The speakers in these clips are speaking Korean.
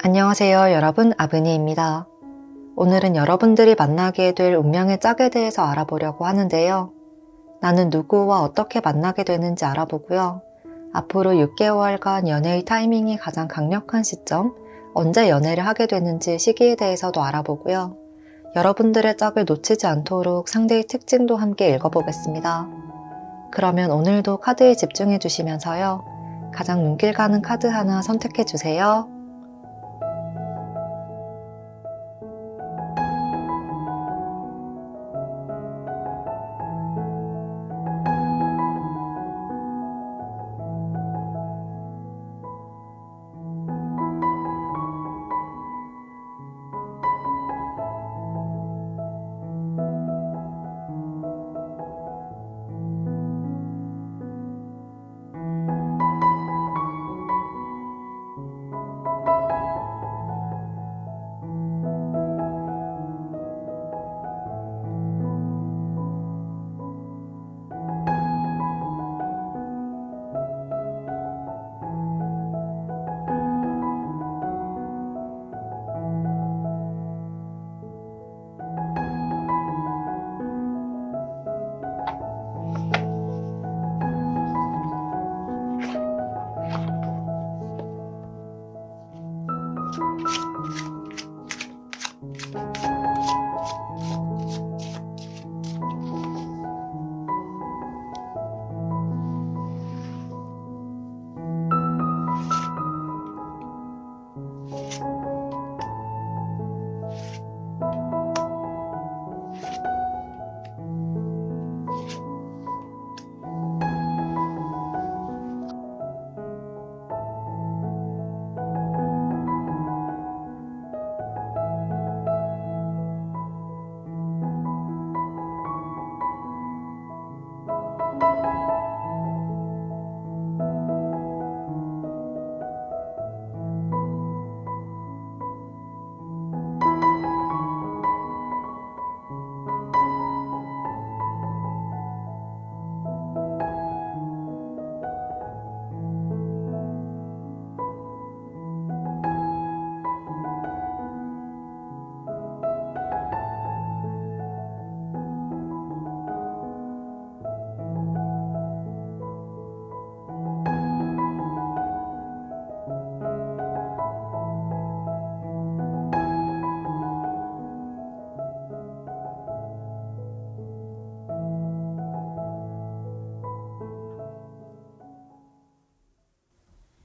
안녕하세요 여러분, 아브니입니다. 오늘은 여러분들이 만나게 될 운명의 짝에 대해서 알아보려고 하는데요. 나는 누구와 어떻게 만나게 되는지 알아보고요. 앞으로 6개월간 연애의 타이밍이 가장 강력한 시점, 언제 연애를 하게 되는지 시기에 대해서도 알아보고요. 여러분들의 짝을 놓치지 않도록 상대의 특징도 함께 읽어보겠습니다. 그러면 오늘도 카드에 집중해 주시면서요. 가장 눈길 가는 카드 하나 선택해 주세요.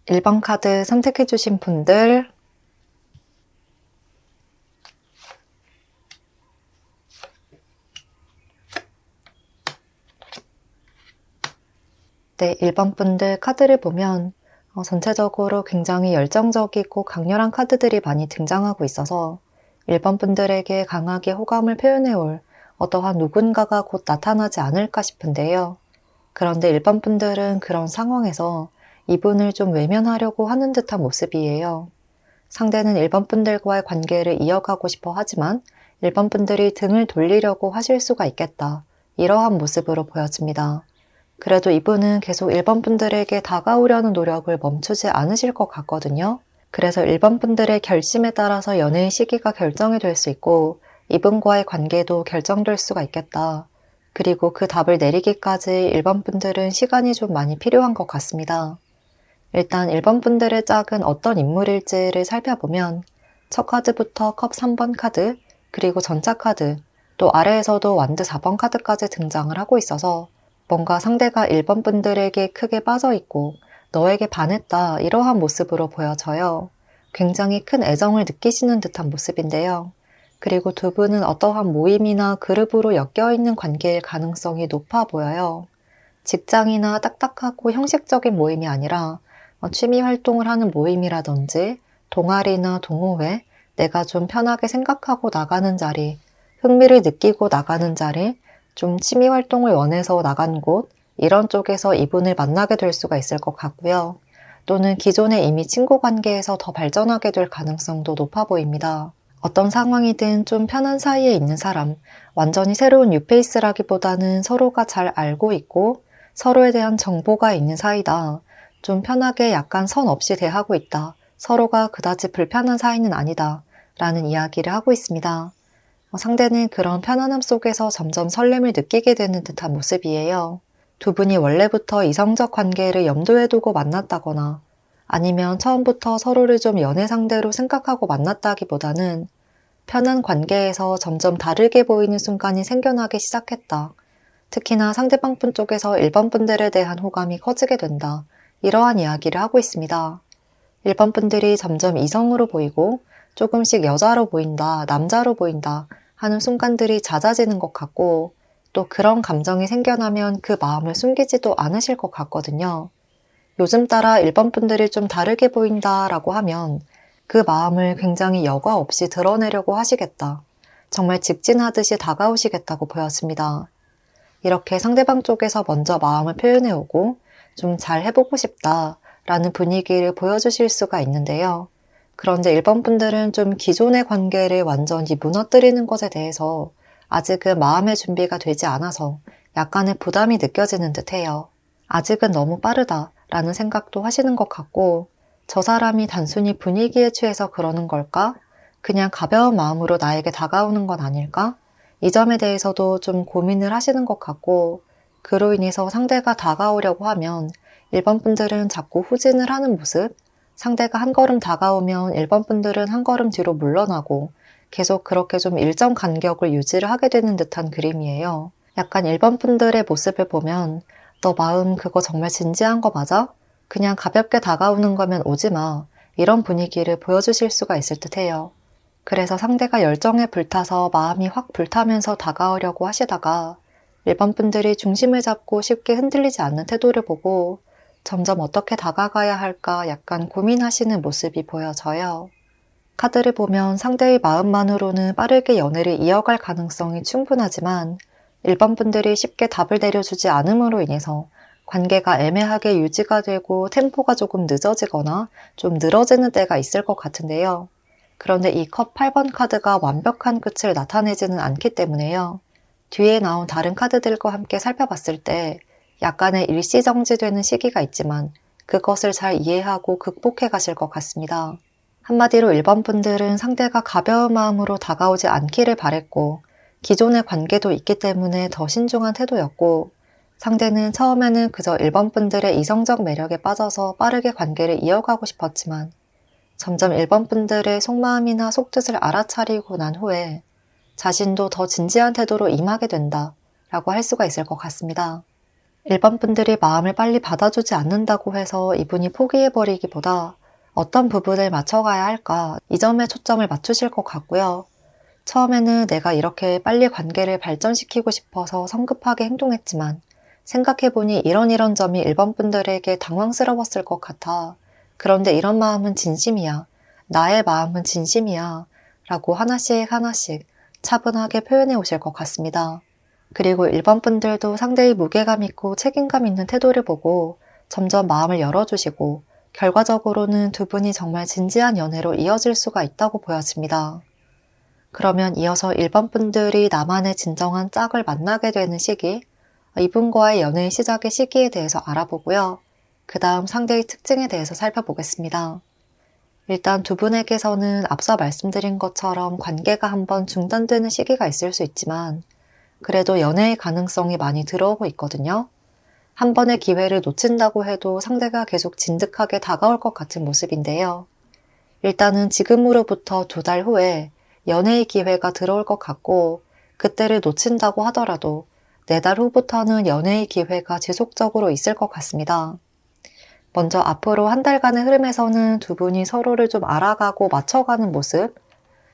(1번) 카드 선택해주신 분들, 네, 1번 분들 카드를 보면 전체적으로 굉장히 열정적이고 강렬한 카드들이 많이 등장하고 있어서 1번 분들에게 강하게 호감을 표현해올 어떠한 누군가가 곧 나타나지 않을까 싶은데요. 그런데 1번 분들은 그런 상황에서 이분을 좀 외면하려고 하는 듯한 모습이에요. 상대는 1번 분들과의 관계를 이어가고 싶어 하지만 1번 분들이 등을 돌리려고 하실 수가 있겠다. 이러한 모습으로 보여집니다. 그래도 이분은 계속 1번 분들에게 다가오려는 노력을 멈추지 않으실 것 같거든요. 그래서 1번 분들의 결심에 따라서 연애의 시기가 결정이 될 수 있고 이분과의 관계도 결정될 수가 있겠다. 그리고 그 답을 내리기까지 1번 분들은 시간이 좀 많이 필요한 것 같습니다. 일단 1번 분들의 짝은 어떤 인물일지를 살펴보면 첫 카드부터 컵 3번 카드, 그리고 전차 카드, 또 아래에서도 완드 4번 카드까지 등장을 하고 있어서 뭔가 상대가 1번 분들에게 크게 빠져있고 너에게 반했다 이러한 모습으로 보여져요. 굉장히 큰 애정을 느끼시는 듯한 모습인데요. 그리고 두 분은 어떠한 모임이나 그룹으로 엮여있는 관계일 가능성이 높아 보여요. 직장이나 딱딱하고 형식적인 모임이 아니라 취미 활동을 하는 모임이라든지 동아리나 동호회, 내가 좀 편하게 생각하고 나가는 자리, 흥미를 느끼고 나가는 자리, 좀 취미 활동을 원해서 나간 곳, 이런 쪽에서 이분을 만나게 될 수가 있을 것 같고요. 또는 기존에 이미 친구 관계에서 더 발전하게 될 가능성도 높아 보입니다. 어떤 상황이든 좀 편한 사이에 있는 사람, 완전히 새로운 뉴페이스라기보다는 서로가 잘 알고 있고 서로에 대한 정보가 있는 사이다. 좀 편하게 약간 선 없이 대하고 있다. 서로가 그다지 불편한 사이는 아니다 라는 이야기를 하고 있습니다. 상대는 그런 편안함 속에서 점점 설렘을 느끼게 되는 듯한 모습이에요. 두 분이 원래부터 이성적 관계를 염두에 두고 만났다거나 아니면 처음부터 서로를 좀 연애 상대로 생각하고 만났다기보다는 편한 관계에서 점점 다르게 보이는 순간이 생겨나기 시작했다. 특히나 상대방 분 쪽에서 1번 분들에 대한 호감이 커지게 된다. 이러한 이야기를 하고 있습니다. 1번 분들이 점점 이성으로 보이고 조금씩 여자로 보인다, 남자로 보인다 하는 순간들이 잦아지는 것 같고 또 그런 감정이 생겨나면 그 마음을 숨기지도 않으실 것 같거든요. 요즘 따라 1번 분들이 좀 다르게 보인다라고 하면 그 마음을 굉장히 여과 없이 드러내려고 하시겠다. 정말 직진하듯이 다가오시겠다고 보였습니다. 이렇게 상대방 쪽에서 먼저 마음을 표현해오고 좀 잘 해보고 싶다라는 분위기를 보여주실 수가 있는데요. 그런데 1번 분들은 좀 기존의 관계를 완전히 무너뜨리는 것에 대해서 아직은 마음의 준비가 되지 않아서 약간의 부담이 느껴지는 듯해요. 아직은 너무 빠르다라는 생각도 하시는 것 같고 저 사람이 단순히 분위기에 취해서 그러는 걸까? 그냥 가벼운 마음으로 나에게 다가오는 건 아닐까? 이 점에 대해서도 좀 고민을 하시는 것 같고 그로 인해서 상대가 다가오려고 하면 1번 분들은 자꾸 후진을 하는 모습, 상대가 한 걸음 다가오면 1번 분들은 한 걸음 뒤로 물러나고 계속 그렇게 좀 일정 간격을 유지를 하게 되는 듯한 그림이에요. 약간 1번 분들의 모습을 보면 너 마음 그거 정말 진지한 거 맞아? 그냥 가볍게 다가오는 거면 오지 마. 이런 분위기를 보여주실 수가 있을 듯해요. 그래서 상대가 열정에 불타서 마음이 확 불타면서 다가오려고 하시다가 1번 분들이 중심을 잡고 쉽게 흔들리지 않는 태도를 보고 점점 어떻게 다가가야 할까 약간 고민하시는 모습이 보여져요. 카드를 보면 상대의 마음만으로는 빠르게 연애를 이어갈 가능성이 충분하지만 1번 분들이 쉽게 답을 내려주지 않음으로 인해서 관계가 애매하게 유지가 되고 템포가 조금 늦어지거나 좀 늘어지는 때가 있을 것 같은데요. 그런데 이 컵 8번 카드가 완벽한 끝을 나타내지는 않기 때문에요. 뒤에 나온 다른 카드들과 함께 살펴봤을 때 약간의 일시정지되는 시기가 있지만 그것을 잘 이해하고 극복해 가실 것 같습니다. 한마디로 1번 분들은 상대가 가벼운 마음으로 다가오지 않기를 바랬고 기존의 관계도 있기 때문에 더 신중한 태도였고 상대는 처음에는 그저 1번 분들의 이성적 매력에 빠져서 빠르게 관계를 이어가고 싶었지만 점점 1번 분들의 속마음이나 속뜻을 알아차리고 난 후에 자신도 더 진지한 태도로 임하게 된다 라고 할 수가 있을 것 같습니다. 1번 분들이 마음을 빨리 받아주지 않는다고 해서 이분이 포기해버리기보다 어떤 부분을 맞춰가야 할까 이 점에 초점을 맞추실 것 같고요. 처음에는 내가 이렇게 빨리 관계를 발전시키고 싶어서 성급하게 행동했지만 생각해보니 이런 점이 1번 분들에게 당황스러웠을 것 같아. 그런데 이런 마음은 진심이야. 나의 마음은 진심이야. 라고 하나씩 차분하게 표현해 오실 것 같습니다. 그리고 1번 분들도 상대의 무게감 있고 책임감 있는 태도를 보고 점점 마음을 열어주시고 결과적으로는 두 분이 정말 진지한 연애로 이어질 수가 있다고 보여집니다. 그러면 이어서 1번 분들이 나만의 진정한 짝을 만나게 되는 시기, 이분과의 연애의 시작의 시기에 대해서 알아보고요. 그 다음 상대의 특징에 대해서 살펴보겠습니다. 일단 두 분에게서는 앞서 말씀드린 것처럼 관계가 한번 중단되는 시기가 있을 수 있지만 그래도 연애의 가능성이 많이 들어오고 있거든요. 한 번의 기회를 놓친다고 해도 상대가 계속 진득하게 다가올 것 같은 모습인데요. 일단은 지금으로부터 2달 후에 연애의 기회가 들어올 것 같고 그때를 놓친다고 하더라도 4달 후부터는 연애의 기회가 지속적으로 있을 것 같습니다. 먼저 앞으로 한 달간의 흐름에서는 두 분이 서로를 좀 알아가고 맞춰가는 모습,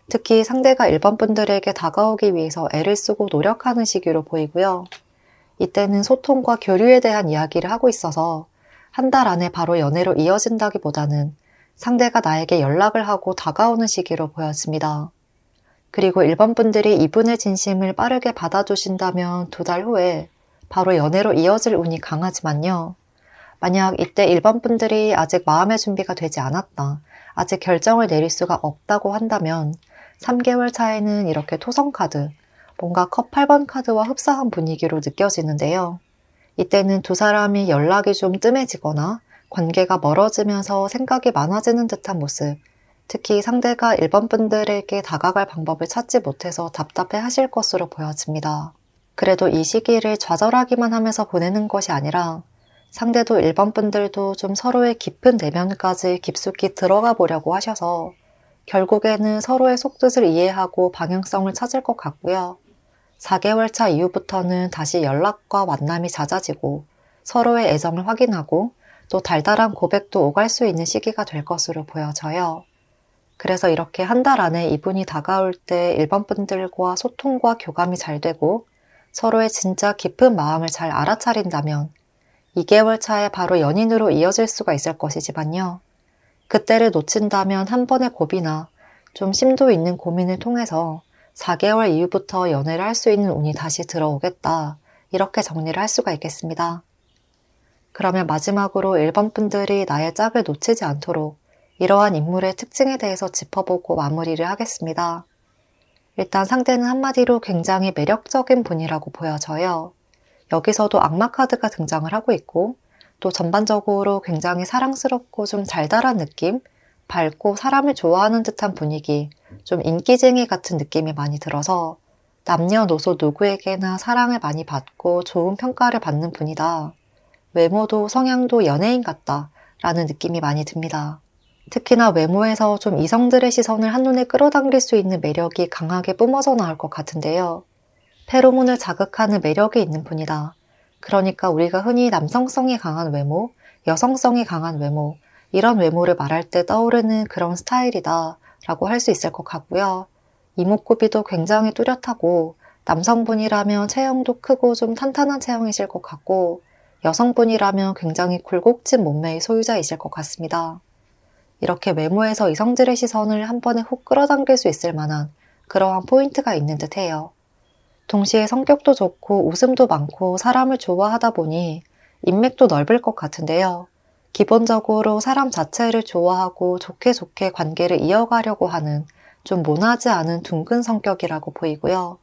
특히 상대가 1번 분들에게 다가오기 위해서 애를 쓰고 노력하는 시기로 보이고요. 이때는 소통과 교류에 대한 이야기를 하고 있어서 한 달 안에 바로 연애로 이어진다기보다는 상대가 나에게 연락을 하고 다가오는 시기로 보였습니다. 그리고 1번 분들이 이분의 진심을 빠르게 받아주신다면 2달 후에 바로 연애로 이어질 운이 강하지만요. 만약 이때 1번 분들이 아직 마음의 준비가 되지 않았다, 아직 결정을 내릴 수가 없다고 한다면 3개월 차에는 이렇게 토성 카드, 뭔가 컵 8번 카드와 흡사한 분위기로 느껴지는데요. 이때는 두 사람이 연락이 좀 뜸해지거나 관계가 멀어지면서 생각이 많아지는 듯한 모습, 특히 상대가 1번 분들에게 다가갈 방법을 찾지 못해서 답답해 하실 것으로 보여집니다. 그래도 이 시기를 좌절하기만 하면서 보내는 것이 아니라 상대도 1번 분들도 좀 서로의 깊은 내면까지 깊숙이 들어가 보려고 하셔서 결국에는 서로의 속뜻을 이해하고 방향성을 찾을 것 같고요. 4개월 차 이후부터는 다시 연락과 만남이 잦아지고 서로의 애정을 확인하고 또 달달한 고백도 오갈 수 있는 시기가 될 것으로 보여져요. 그래서 이렇게 한 달 안에 이분이 다가올 때 1번 분들과 소통과 교감이 잘 되고 서로의 진짜 깊은 마음을 잘 알아차린다면 2개월 차에 바로 연인으로 이어질 수가 있을 것이지만요. 그때를 놓친다면 한 번의 고비나 좀 심도 있는 고민을 통해서 4개월 이후부터 연애를 할 수 있는 운이 다시 들어오겠다. 이렇게 정리를 할 수가 있겠습니다. 그러면 마지막으로 1번 분들이 나의 짝을 놓치지 않도록 이러한 인물의 특징에 대해서 짚어보고 마무리를 하겠습니다. 일단 상대는 한마디로 굉장히 매력적인 분이라고 보여져요. 여기서도 악마 카드가 등장을 하고 있고 또 전반적으로 굉장히 사랑스럽고 좀 달달한 느낌, 밝고 사람을 좋아하는 듯한 분위기, 좀 인기쟁이 같은 느낌이 많이 들어서 남녀노소 누구에게나 사랑을 많이 받고 좋은 평가를 받는 분이다. 외모도 성향도 연예인 같다 라는 느낌이 많이 듭니다. 특히나 외모에서 좀 이성들의 시선을 한눈에 끌어당길 수 있는 매력이 강하게 뿜어져 나올 것 같은데요. 페로몬을 자극하는 매력이 있는 분이다. 그러니까 우리가 흔히 남성성이 강한 외모, 여성성이 강한 외모, 이런 외모를 말할 때 떠오르는 그런 스타일이다 라고 할 수 있을 것 같고요. 이목구비도 굉장히 뚜렷하고 남성분이라면 체형도 크고 좀 탄탄한 체형이실 것 같고 여성분이라면 굉장히 굴곡진 몸매의 소유자이실 것 같습니다. 이렇게 외모에서 이성들의 시선을 한 번에 훅 끌어당길 수 있을 만한 그러한 포인트가 있는 듯 해요. 동시에 성격도 좋고 웃음도 많고 사람을 좋아하다 보니 인맥도 넓을 것 같은데요. 기본적으로 사람 자체를 좋아하고 좋게 좋게 관계를 이어가려고 하는 좀 모나지 않은 둥근 성격이라고 보이고요.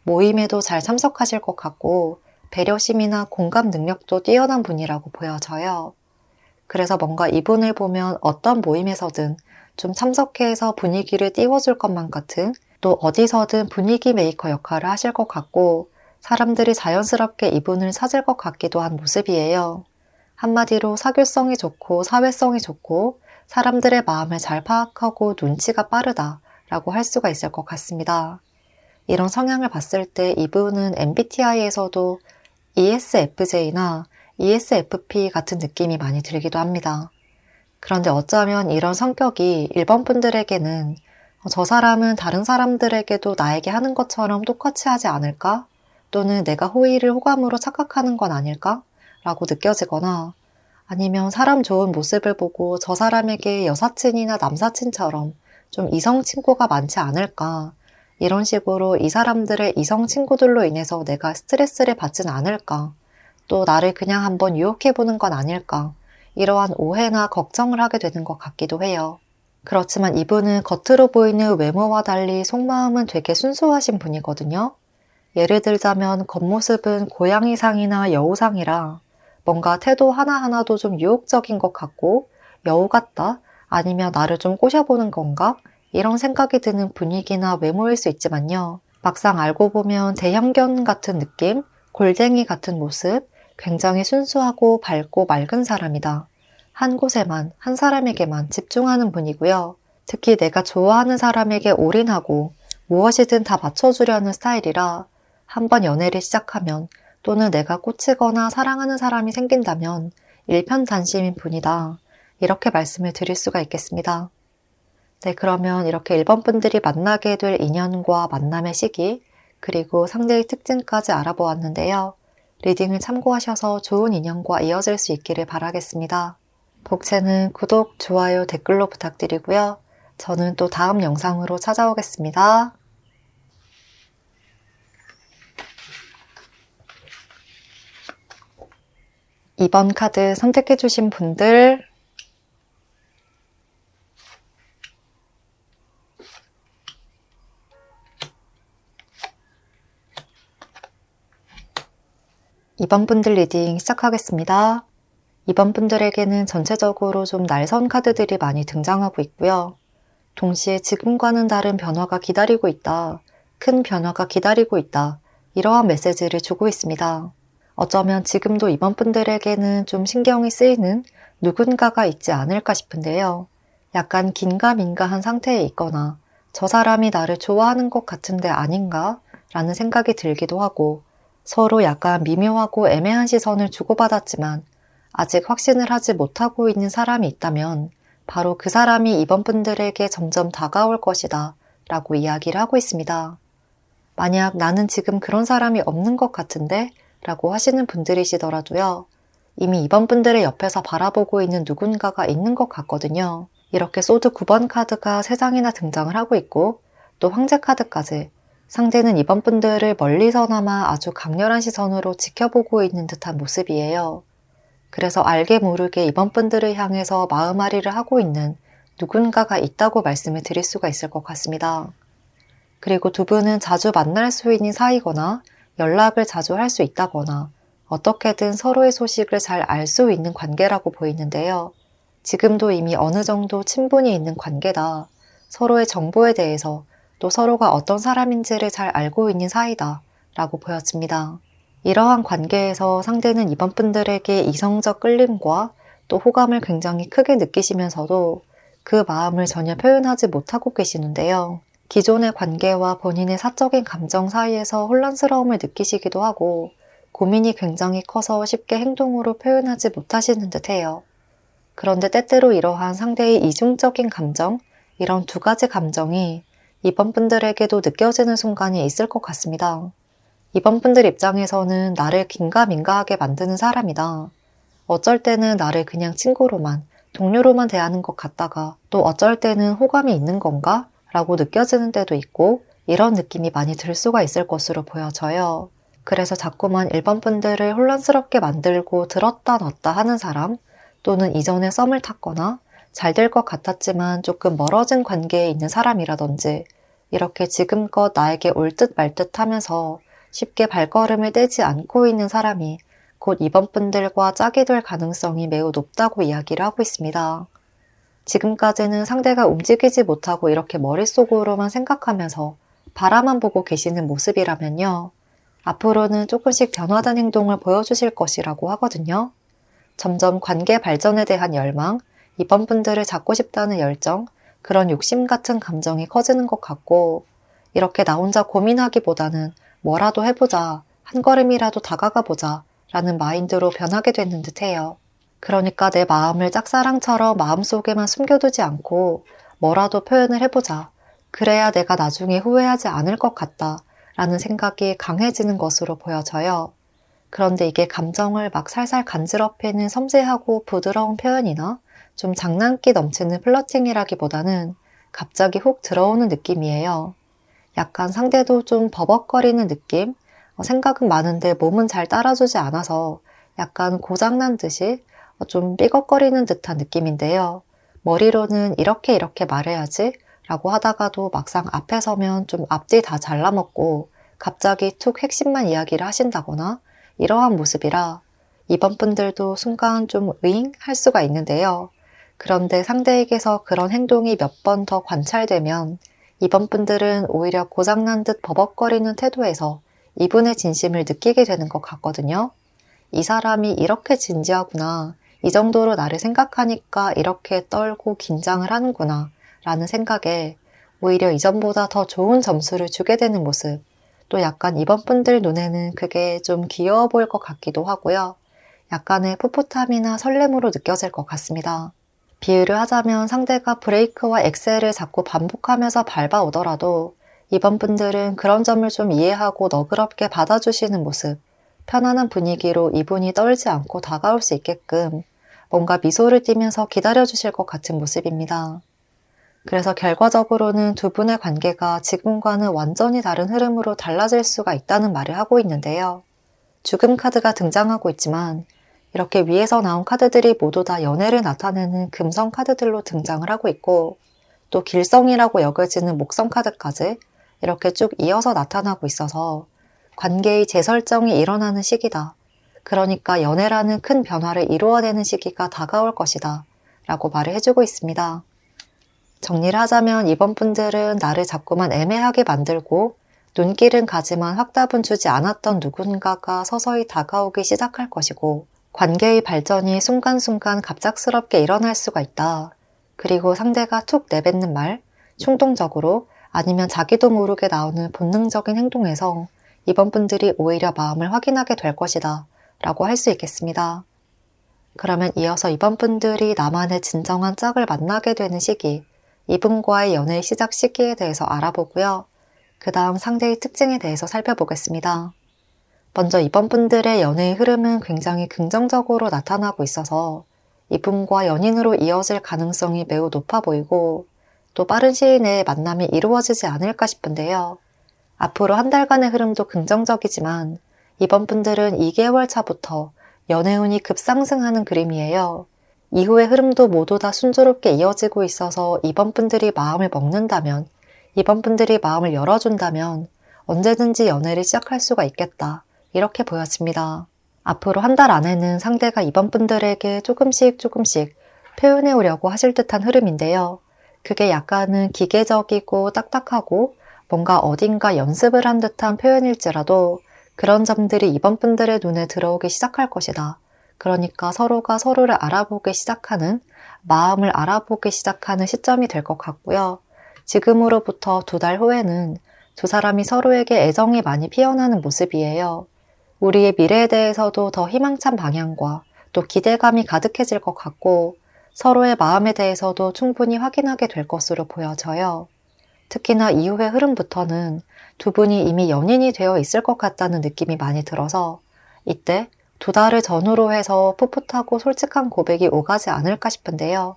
모임에도 잘 참석하실 것 같고 배려심이나 공감 능력도 뛰어난 분이라고 보여져요. 그래서 뭔가 이분을 보면 어떤 모임에서든 좀 참석해서 분위기를 띄워줄 것만 같은 또 어디서든 분위기 메이커 역할을 하실 것 같고 사람들이 자연스럽게 이분을 찾을 것 같기도 한 모습이에요. 한마디로 사교성이 좋고 사회성이 좋고 사람들의 마음을 잘 파악하고 눈치가 빠르다라고 할 수가 있을 것 같습니다. 이런 성향을 봤을 때 이분은 MBTI에서도 ESFJ나 ESFP 같은 느낌이 많이 들기도 합니다. 그런데 어쩌면 이런 성격이 1번 분들에게는 저 사람은 다른 사람들에게도 나에게 하는 것처럼 똑같이 하지 않을까? 또는 내가 호의를 호감으로 착각하는 건 아닐까? 라고 느껴지거나 아니면 사람 좋은 모습을 보고 저 사람에게 여사친이나 남사친처럼 좀 이성 친구가 많지 않을까? 이런 식으로 이 사람들의 이성 친구들로 인해서 내가 스트레스를 받진 않을까? 또 나를 그냥 한번 유혹해보는 건 아닐까? 이러한 오해나 걱정을 하게 되는 것 같기도 해요. 그렇지만 이분은 겉으로 보이는 외모와 달리 속마음은 되게 순수하신 분이거든요. 예를 들자면 겉모습은 고양이상이나 여우상이라 뭔가 태도 하나하나도 좀 유혹적인 것 같고 여우 같다? 아니면 나를 좀 꼬셔보는 건가? 이런 생각이 드는 분위기나 외모일 수 있지만요. 막상 알고 보면 대형견 같은 느낌, 골뱅이 같은 모습, 굉장히 순수하고 밝고 맑은 사람이다. 한 곳에만, 한 사람에게만 집중하는 분이고요. 특히 내가 좋아하는 사람에게 올인하고 무엇이든 다 맞춰주려는 스타일이라 한번 연애를 시작하면 또는 내가 꽂히거나 사랑하는 사람이 생긴다면 일편단심인 분이다. 이렇게 말씀을 드릴 수가 있겠습니다. 네, 그러면 이렇게 1번 분들이 만나게 될 인연과 만남의 시기, 그리고 상대의 특징까지 알아보았는데요. 리딩을 참고하셔서 좋은 인연과 이어질 수 있기를 바라겠습니다. 복채는 구독, 좋아요, 댓글로 부탁드리고요. 저는 또 다음 영상으로 찾아오겠습니다. 이번 카드 선택해주신 분들 이번 분들 리딩 시작하겠습니다. 이번 분들에게는 전체적으로 좀 날선 카드들이 많이 등장하고 있고요. 동시에 지금과는 다른 변화가 기다리고 있다, 큰 변화가 기다리고 있다, 이러한 메시지를 주고 있습니다. 어쩌면 지금도 이번 분들에게는 좀 신경이 쓰이는 누군가가 있지 않을까 싶은데요. 약간 긴가민가한 상태에 있거나 저 사람이 나를 좋아하는 것 같은데 아닌가? 라는 생각이 들기도 하고 서로 약간 미묘하고 애매한 시선을 주고받았지만 아직 확신을 하지 못하고 있는 사람이 있다면 바로 그 사람이 이번 분들에게 점점 다가올 것이다 라고 이야기를 하고 있습니다. 만약 나는 지금 그런 사람이 없는 것 같은데 라고 하시는 분들이시더라도요. 이미 이번 분들의 옆에서 바라보고 있는 누군가가 있는 것 같거든요. 이렇게 소드 9번 카드가 3장이나 등장을 하고 있고 또 황제 카드까지 상대는 이번 분들을 멀리서나마 아주 강렬한 시선으로 지켜보고 있는 듯한 모습이에요. 그래서 알게 모르게 이번 분들을 향해서 마음앓이를 하고 있는 누군가가 있다고 말씀을 드릴 수가 있을 것 같습니다. 그리고 두 분은 자주 만날 수 있는 사이거나 연락을 자주 할 수 있다거나 어떻게든 서로의 소식을 잘 알 수 있는 관계라고 보이는데요. 지금도 이미 어느 정도 친분이 있는 관계다. 서로의 정보에 대해서 또 서로가 어떤 사람인지를 잘 알고 있는 사이다 라고 보여집니다. 이러한 관계에서 상대는 이번 분들에게 이성적 끌림과 또 호감을 굉장히 크게 느끼시면서도 그 마음을 전혀 표현하지 못하고 계시는데요. 기존의 관계와 본인의 사적인 감정 사이에서 혼란스러움을 느끼시기도 하고 고민이 굉장히 커서 쉽게 행동으로 표현하지 못하시는 듯해요. 그런데 때때로 이러한 상대의 이중적인 감정, 이런 두 가지 감정이 이번 분들에게도 느껴지는 순간이 있을 것 같습니다. 이번 분들 입장에서는 나를 긴가민가하게 만드는 사람이다. 어쩔 때는 나를 그냥 친구로만, 동료로만 대하는 것 같다가 또 어쩔 때는 호감이 있는 건가? 라고 느껴지는 때도 있고 이런 느낌이 많이 들 수가 있을 것으로 보여져요. 그래서 자꾸만 1번 분들을 혼란스럽게 만들고 들었다 놨다 하는 사람 또는 이전에 썸을 탔거나 잘 될 것 같았지만 조금 멀어진 관계에 있는 사람이라든지 이렇게 지금껏 나에게 올 듯 말 듯 하면서 쉽게 발걸음을 떼지 않고 있는 사람이 곧 이번 분들과 짝이 될 가능성이 매우 높다고 이야기를 하고 있습니다. 지금까지는 상대가 움직이지 못하고 이렇게 머릿속으로만 생각하면서 바라만 보고 계시는 모습이라면요. 앞으로는 조금씩 변화된 행동을 보여주실 것이라고 하거든요. 점점 관계 발전에 대한 열망, 이번 분들을 잡고 싶다는 열정, 그런 욕심 같은 감정이 커지는 것 같고 이렇게 나 혼자 고민하기보다는 뭐라도 해보자, 한 걸음이라도 다가가 보자 라는 마인드로 변하게 되는 듯해요. 그러니까 내 마음을 짝사랑처럼 마음속에만 숨겨두지 않고 뭐라도 표현을 해보자. 그래야 내가 나중에 후회하지 않을 것 같다 라는 생각이 강해지는 것으로 보여져요. 그런데 이게 감정을 막 살살 간지럽히는 섬세하고 부드러운 표현이나 좀 장난기 넘치는 플러팅이라기보다는 갑자기 훅 들어오는 느낌이에요. 약간 상대도 좀 버벅거리는 느낌? 생각은 많은데 몸은 잘 따라주지 않아서 약간 고장난 듯이 좀 삐걱거리는 듯한 느낌인데요. 머리로는 이렇게 말해야지 라고 하다가도 막상 앞에 서면 좀 앞뒤 다 잘라먹고 갑자기 툭 핵심만 이야기를 하신다거나 이러한 모습이라 이번 분들도 순간 좀 으잉 할 수가 있는데요. 그런데 상대에게서 그런 행동이 몇 번 더 관찰되면 이번 분들은 오히려 고장난 듯 버벅거리는 태도에서 이분의 진심을 느끼게 되는 것 같거든요. 이 사람이 이렇게 진지하구나. 이 정도로 나를 생각하니까 이렇게 떨고 긴장을 하는구나 라는 생각에 오히려 이전보다 더 좋은 점수를 주게 되는 모습. 또 약간 이번 분들 눈에는 그게 좀 귀여워 보일 것 같기도 하고요. 약간의 풋풋함이나 설렘으로 느껴질 것 같습니다. 비유를 하자면 상대가 브레이크와 엑셀을 자꾸 반복하면서 밟아오더라도 이번 분들은 그런 점을 좀 이해하고 너그럽게 받아주시는 모습, 편안한 분위기로 이분이 떨지 않고 다가올 수 있게끔 뭔가 미소를 띠면서 기다려주실 것 같은 모습입니다. 그래서 결과적으로는 두 분의 관계가 지금과는 완전히 다른 흐름으로 달라질 수가 있다는 말을 하고 있는데요. 죽음 카드가 등장하고 있지만 이렇게 위에서 나온 카드들이 모두 다 연애를 나타내는 금성 카드들로 등장을 하고 있고 또 길성이라고 여겨지는 목성 카드까지 이렇게 쭉 이어서 나타나고 있어서 관계의 재설정이 일어나는 시기다. 그러니까 연애라는 큰 변화를 이루어내는 시기가 다가올 것이다 라고 말을 해주고 있습니다. 정리를 하자면 이번 분들은 나를 자꾸만 애매하게 만들고 눈길은 가지만 확답은 주지 않았던 누군가가 서서히 다가오기 시작할 것이고, 관계의 발전이 순간순간 갑작스럽게 일어날 수가 있다. 그리고 상대가 툭 내뱉는 말, 충동적으로 아니면 자기도 모르게 나오는 본능적인 행동에서 이번 분들이 오히려 마음을 확인하게 될 것이다 라고 할 수 있겠습니다. 그러면 이어서 이번 분들이 나만의 진정한 짝을 만나게 되는 시기, 이분과의 연애의 시작 시기에 대해서 알아보고요. 그 다음 상대의 특징에 대해서 살펴보겠습니다. 먼저 이번 분들의 연애의 흐름은 굉장히 긍정적으로 나타나고 있어서 이분과 연인으로 이어질 가능성이 매우 높아 보이고, 또 빠른 시일 내에 만남이 이루어지지 않을까 싶은데요. 앞으로 한 달간의 흐름도 긍정적이지만 이번 분들은 2개월 차부터 연애운이 급상승하는 그림이에요. 이후의 흐름도 모두 다 순조롭게 이어지고 있어서 이번 분들이 마음을 먹는다면, 이번 분들이 마음을 열어준다면 언제든지 연애를 시작할 수가 있겠다, 이렇게 보여집니다. 앞으로 한 달 안에는 상대가 이번 분들에게 조금씩 표현해 오려고 하실 듯한 흐름인데요. 그게 약간은 기계적이고 딱딱하고 뭔가 어딘가 연습을 한 듯한 표현일지라도 그런 점들이 이번 분들의 눈에 들어오기 시작할 것이다. 그러니까 서로가 서로를 알아보기 시작하는, 마음을 알아보기 시작하는 시점이 될 것 같고요. 지금으로부터 2달 후에는 두 사람이 서로에게 애정이 많이 피어나는 모습이에요. 우리의 미래에 대해서도 더 희망찬 방향과 또 기대감이 가득해질 것 같고, 서로의 마음에 대해서도 충분히 확인하게 될 것으로 보여져요. 특히나 이후의 흐름부터는 두 분이 이미 연인이 되어 있을 것 같다는 느낌이 많이 들어서 이때 2달을 전후로 해서 풋풋하고 솔직한 고백이 오가지 않을까 싶은데요.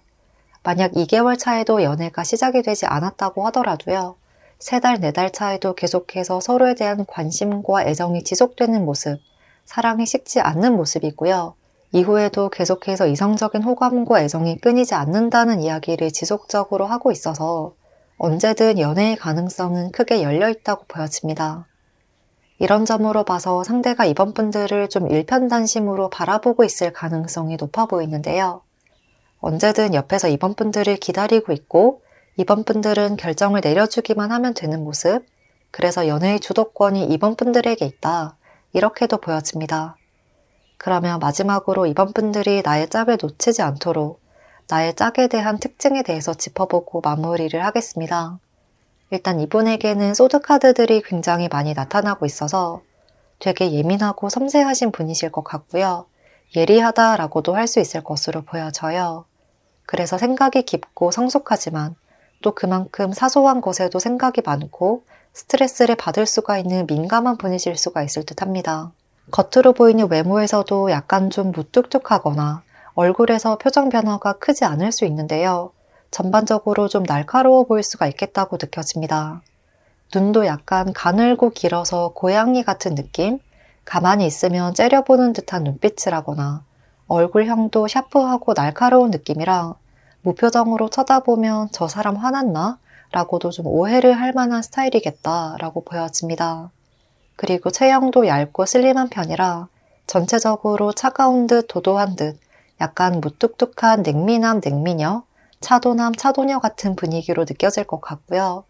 만약 2개월 차에도 연애가 시작이 되지 않았다고 하더라도요. 3달, 4달 차에도 계속해서 서로에 대한 관심과 애정이 지속되는 모습, 사랑이 식지 않는 모습이고요. 이후에도 계속해서 이성적인 호감과 애정이 끊이지 않는다는 이야기를 지속적으로 하고 있어서 언제든 연애의 가능성은 크게 열려 있다고 보여집니다. 이런 점으로 봐서 상대가 이번 분들을 좀 일편단심으로 바라보고 있을 가능성이 높아 보이는데요. 언제든 옆에서 이번 분들을 기다리고 있고 이번 분들은 결정을 내려주기만 하면 되는 모습, 그래서 연애의 주도권이 이번 분들에게 있다, 이렇게도 보여집니다. 그러면 마지막으로 이번 분들이 나의 짝을 놓치지 않도록 나의 짝에 대한 특징에 대해서 짚어보고 마무리를 하겠습니다. 일단 이분에게는 소드카드들이 굉장히 많이 나타나고 있어서 되게 예민하고 섬세하신 분이실 것 같고요. 예리하다라고도 할 수 있을 것으로 보여져요. 그래서 생각이 깊고 성숙하지만 또 그만큼 사소한 것에도 생각이 많고 스트레스를 받을 수가 있는 민감한 분이실 수가 있을 듯 합니다. 겉으로 보이는 외모에서도 약간 좀 무뚝뚝하거나 얼굴에서 표정 변화가 크지 않을 수 있는데요. 전반적으로 좀 날카로워 보일 수가 있겠다고 느껴집니다. 눈도 약간 가늘고 길어서 고양이 같은 느낌? 가만히 있으면 째려보는 듯한 눈빛이라거나 얼굴형도 샤프하고 날카로운 느낌이라 무표정으로 쳐다보면 저 사람 화났나? 라고도 좀 오해를 할 만한 스타일이겠다 라고 보여집니다. 그리고 체형도 얇고 슬림한 편이라 전체적으로 차가운 듯 도도한 듯 약간 무뚝뚝한 냉미남 냉미녀, 차도남 차도녀 같은 분위기로 느껴질 것 같고요.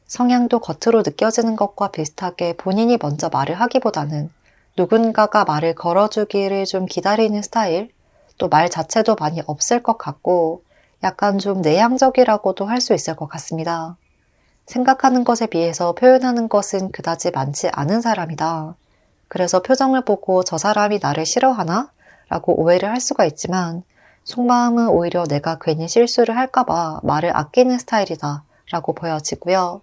성향도 겉으로 느껴지는 것과 비슷하게 본인이 먼저 말을 하기보다는 누군가가 말을 걸어주기를 좀 기다리는 스타일, 또 말 자체도 많이 없을 것 같고 약간 좀 내향적이라고도 할 수 있을 것 같습니다. 생각하는 것에 비해서 표현하는 것은 그다지 많지 않은 사람이다. 그래서 표정을 보고 저 사람이 나를 싫어하나? 라고 오해를 할 수가 있지만 속마음은 오히려 내가 괜히 실수를 할까봐 말을 아끼는 스타일이다 라고 보여지고요.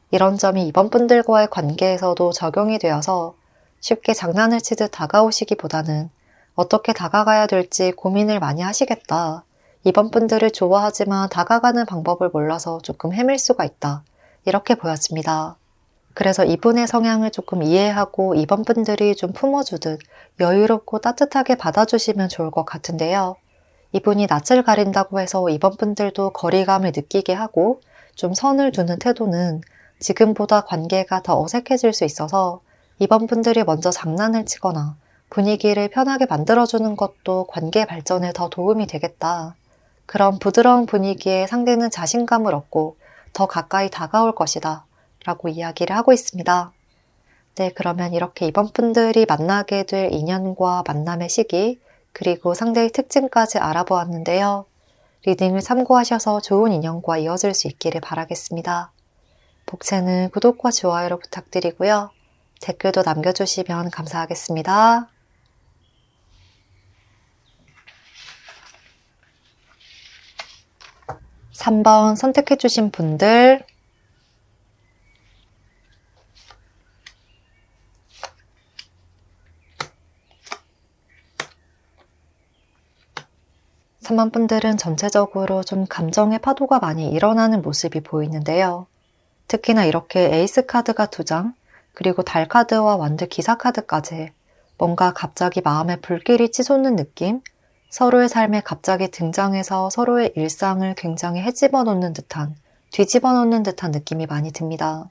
이런 점이 이번 분들과의 관계에서도 적용이 되어서 쉽게 장난을 치듯 다가오시기보다는 어떻게 다가가야 될지 고민을 많이 하시겠다. 이번 분들을 좋아하지만 다가가는 방법을 몰라서 조금 헤맬 수가 있다. 이렇게 보여집니다. 그래서 이분의 성향을 조금 이해하고 이번 분들이 좀 품어주듯 여유롭고 따뜻하게 받아주시면 좋을 것 같은데요. 이분이 낯을 가린다고 해서 이번 분들도 거리감을 느끼게 하고 좀 선을 두는 태도는 지금보다 관계가 더 어색해질 수 있어서 이번 분들이 먼저 장난을 치거나 분위기를 편하게 만들어주는 것도 관계 발전에 더 도움이 되겠다. 그런 부드러운 분위기에 상대는 자신감을 얻고 더 가까이 다가올 것이다. 라고 이야기를 하고 있습니다. 네, 그러면 이렇게 이번 분들이 만나게 될 인연과 만남의 시기, 그리고 상대의 특징까지 알아보았는데요. 리딩을 참고하셔서 좋은 인연과 이어질 수 있기를 바라겠습니다. 복채는 구독과 좋아요로 부탁드리고요. 댓글도 남겨주시면 감사하겠습니다. 3번 선택해주신 분들, 분들은 전체적으로 좀 감정의 파도가 많이 일어나는 모습이 보이는데요. 특히나 이렇게 에이스 카드가 2장, 그리고 달 카드와 완드 기사 카드까지 뭔가 갑자기 마음에 불길이 치솟는 느낌, 서로의 삶에 갑자기 등장해서 서로의 일상을 굉장히 헤집어 놓는 듯한, 뒤집어 놓는 듯한 느낌이 많이 듭니다.